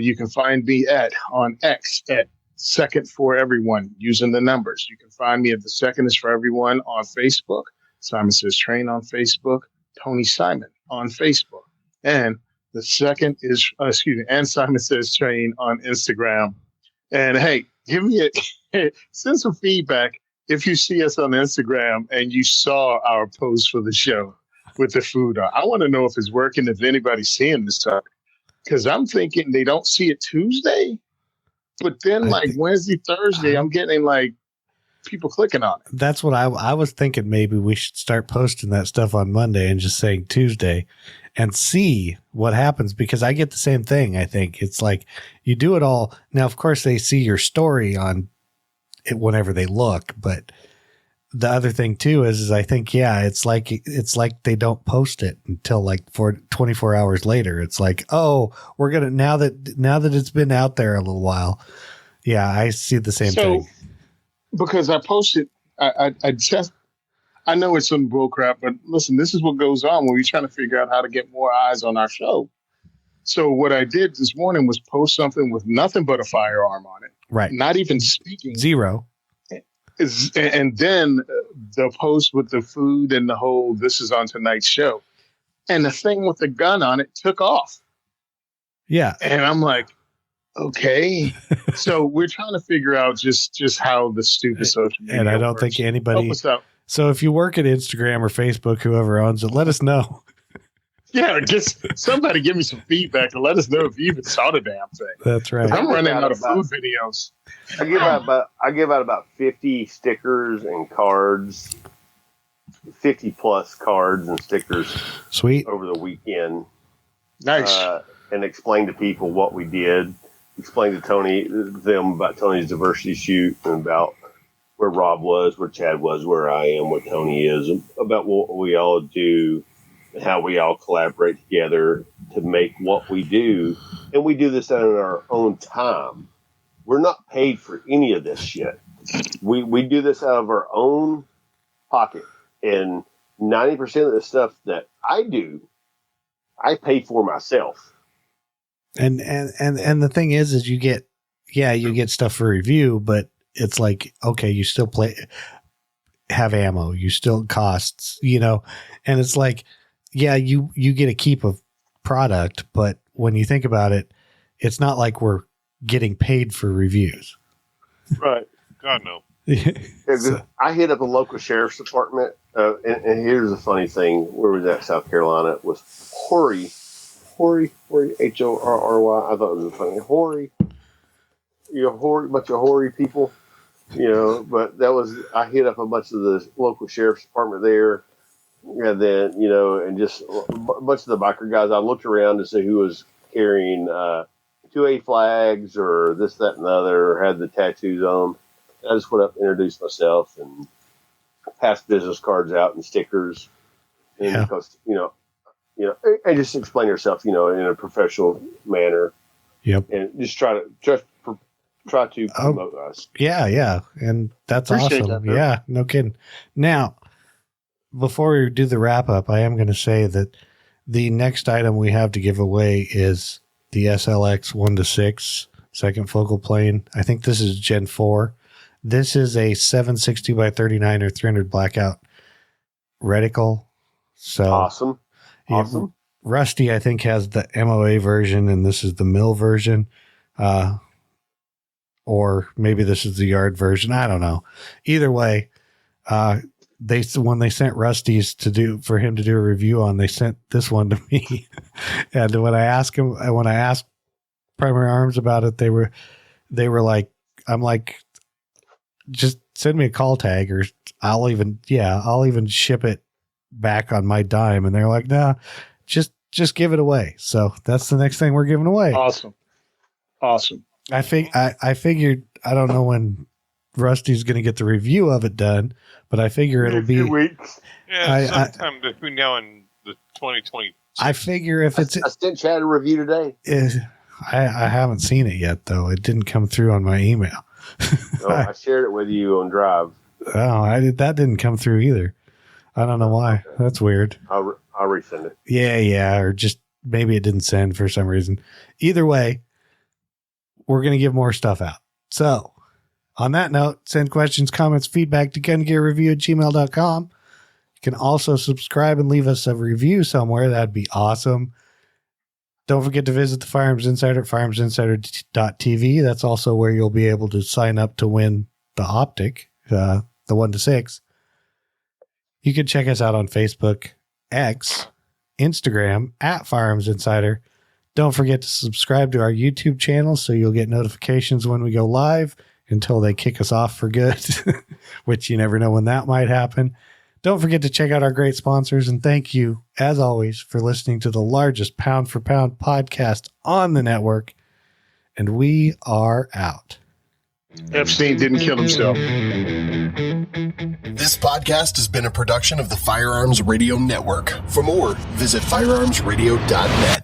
You can find me on X at Second for Everyone using the numbers. You can find me at The Second is for Everyone on Facebook. Simon Says Train on Facebook. Tony Simon on Facebook. And The Second is, and Simon Says Train on Instagram. And hey, send some feedback if you see us on Instagram and you saw our post for the show with the food. I want to know if it's working, if anybody's seeing this stuff. Because I'm thinking they don't see it Tuesday, but then Wednesday, Thursday, I'm getting people clicking on it. That's what I was thinking. Maybe we should start posting that stuff on Monday and just saying Tuesday and see what happens, because I get the same thing. I think it's like you do it all. Now, of course, they see your story on it whenever they look, but the other thing too is I think, it's like they don't post it until 24 hours later. It's like, oh, we're going to, now that it's been out there a little while. Yeah. I see the same thing. Because I posted, I know it's some bull crap, but listen, this is what goes on when we're trying to figure out how to get more eyes on our show. So what I did this morning was post something with nothing but a firearm on it. Right. Not even speaking. Zero. And then the post with the food and the whole, this is on tonight's show. And the thing with the gun on it took off. Yeah. And I'm like, okay. So we're trying to figure out just how the stupid social media And I don't works. think anybody. Help us out. So if you work at Instagram or Facebook, whoever owns it, let us know. Yeah, just somebody give me some feedback and let us know if you even saw the damn thing. That's right. I'm running out of food videos. I give out about 50 stickers and cards, 50 plus cards and stickers. Sweet. Over the weekend. Nice. And explain to people what we did. Explain to them about Tony's diversity shoot and about where Rob was, where Chad was, where I am, where Tony is, about what we all do. And how we all collaborate together to make what we do. And we do this on our own time. We're not paid for any of this shit. We do this out of our own pocket. And 90% of the stuff that I do, I pay for myself. And the thing is you get stuff for review, but it's like, okay, you still have ammo, you still costs, and it's like, yeah, you get a keep of product, but when you think about it, it's not like we're getting paid for reviews. Right. God, no. So, I hit up a local sheriff's department, and here's the funny thing. Where was that? South Carolina. It was Horry, Horry, Horry. I thought it was funny. Horry. Bunch of Horry people. But I hit up a bunch of the local sheriff's department there. And then, and just a bunch of the biker guys, I looked around to see who was carrying 2A flags or this, that, and the other, or had the tattoos on them. I just went up, introduced myself, and passed business cards out and stickers. And because, and just explain yourself, in a professional manner. Yep. And just try to promote us. Yeah. And that's Appreciate awesome. that, yeah, no kidding. Now, before we do the wrap up, I am going to say that the next item we have to give away is the SLX 1-6 second focal plane. I think this is Gen 4. This is a 760 by 39 or 300 blackout reticle. So awesome. Rusty, I think, has the MOA version, and this is the mill version. Or maybe this is the yard version. I don't know. Either way, when they sent Rusty's for him to do a review on, they sent this one to me. And when I asked Primary Arms about it, they were like, I'm like, just send me a call tag, or I'll even ship it back on my dime. And they're like, nah, just give it away. So that's the next thing we're giving away. Awesome. I figured, I don't know when Rusty's going to get the review of it done, but I figure it'll be 2 weeks. Yeah, sometime between now and the 2020. I figure if it's, I sent Chad a review today. I haven't seen it yet though. It didn't come through on my email. Oh, I shared it with you on Drive. Oh, that didn't come through either. I don't know why. Okay. That's weird. I'll resend it. Yeah, or just maybe it didn't send for some reason. Either way, we're going to give more stuff out. So, on that note, send questions, comments, feedback to gungearreview@gmail.com. You can also subscribe and leave us a review somewhere. That'd be awesome. Don't forget to visit the Firearms Insider at firearmsinsider.tv. That's also where you'll be able to sign up to win the optic, the 1-6. You can check us out on Facebook, X, Instagram, at Firearms Insider. Don't forget to subscribe to our YouTube channel so you'll get notifications when we go live until they kick us off for good, which you never know when that might happen. Don't forget to check out our great sponsors, and thank you, as always, for listening to the largest pound-for-pound podcast on the network, and we are out. Epstein didn't kill himself. This podcast has been a production of the Firearms Radio Network. For more, visit firearmsradio.net.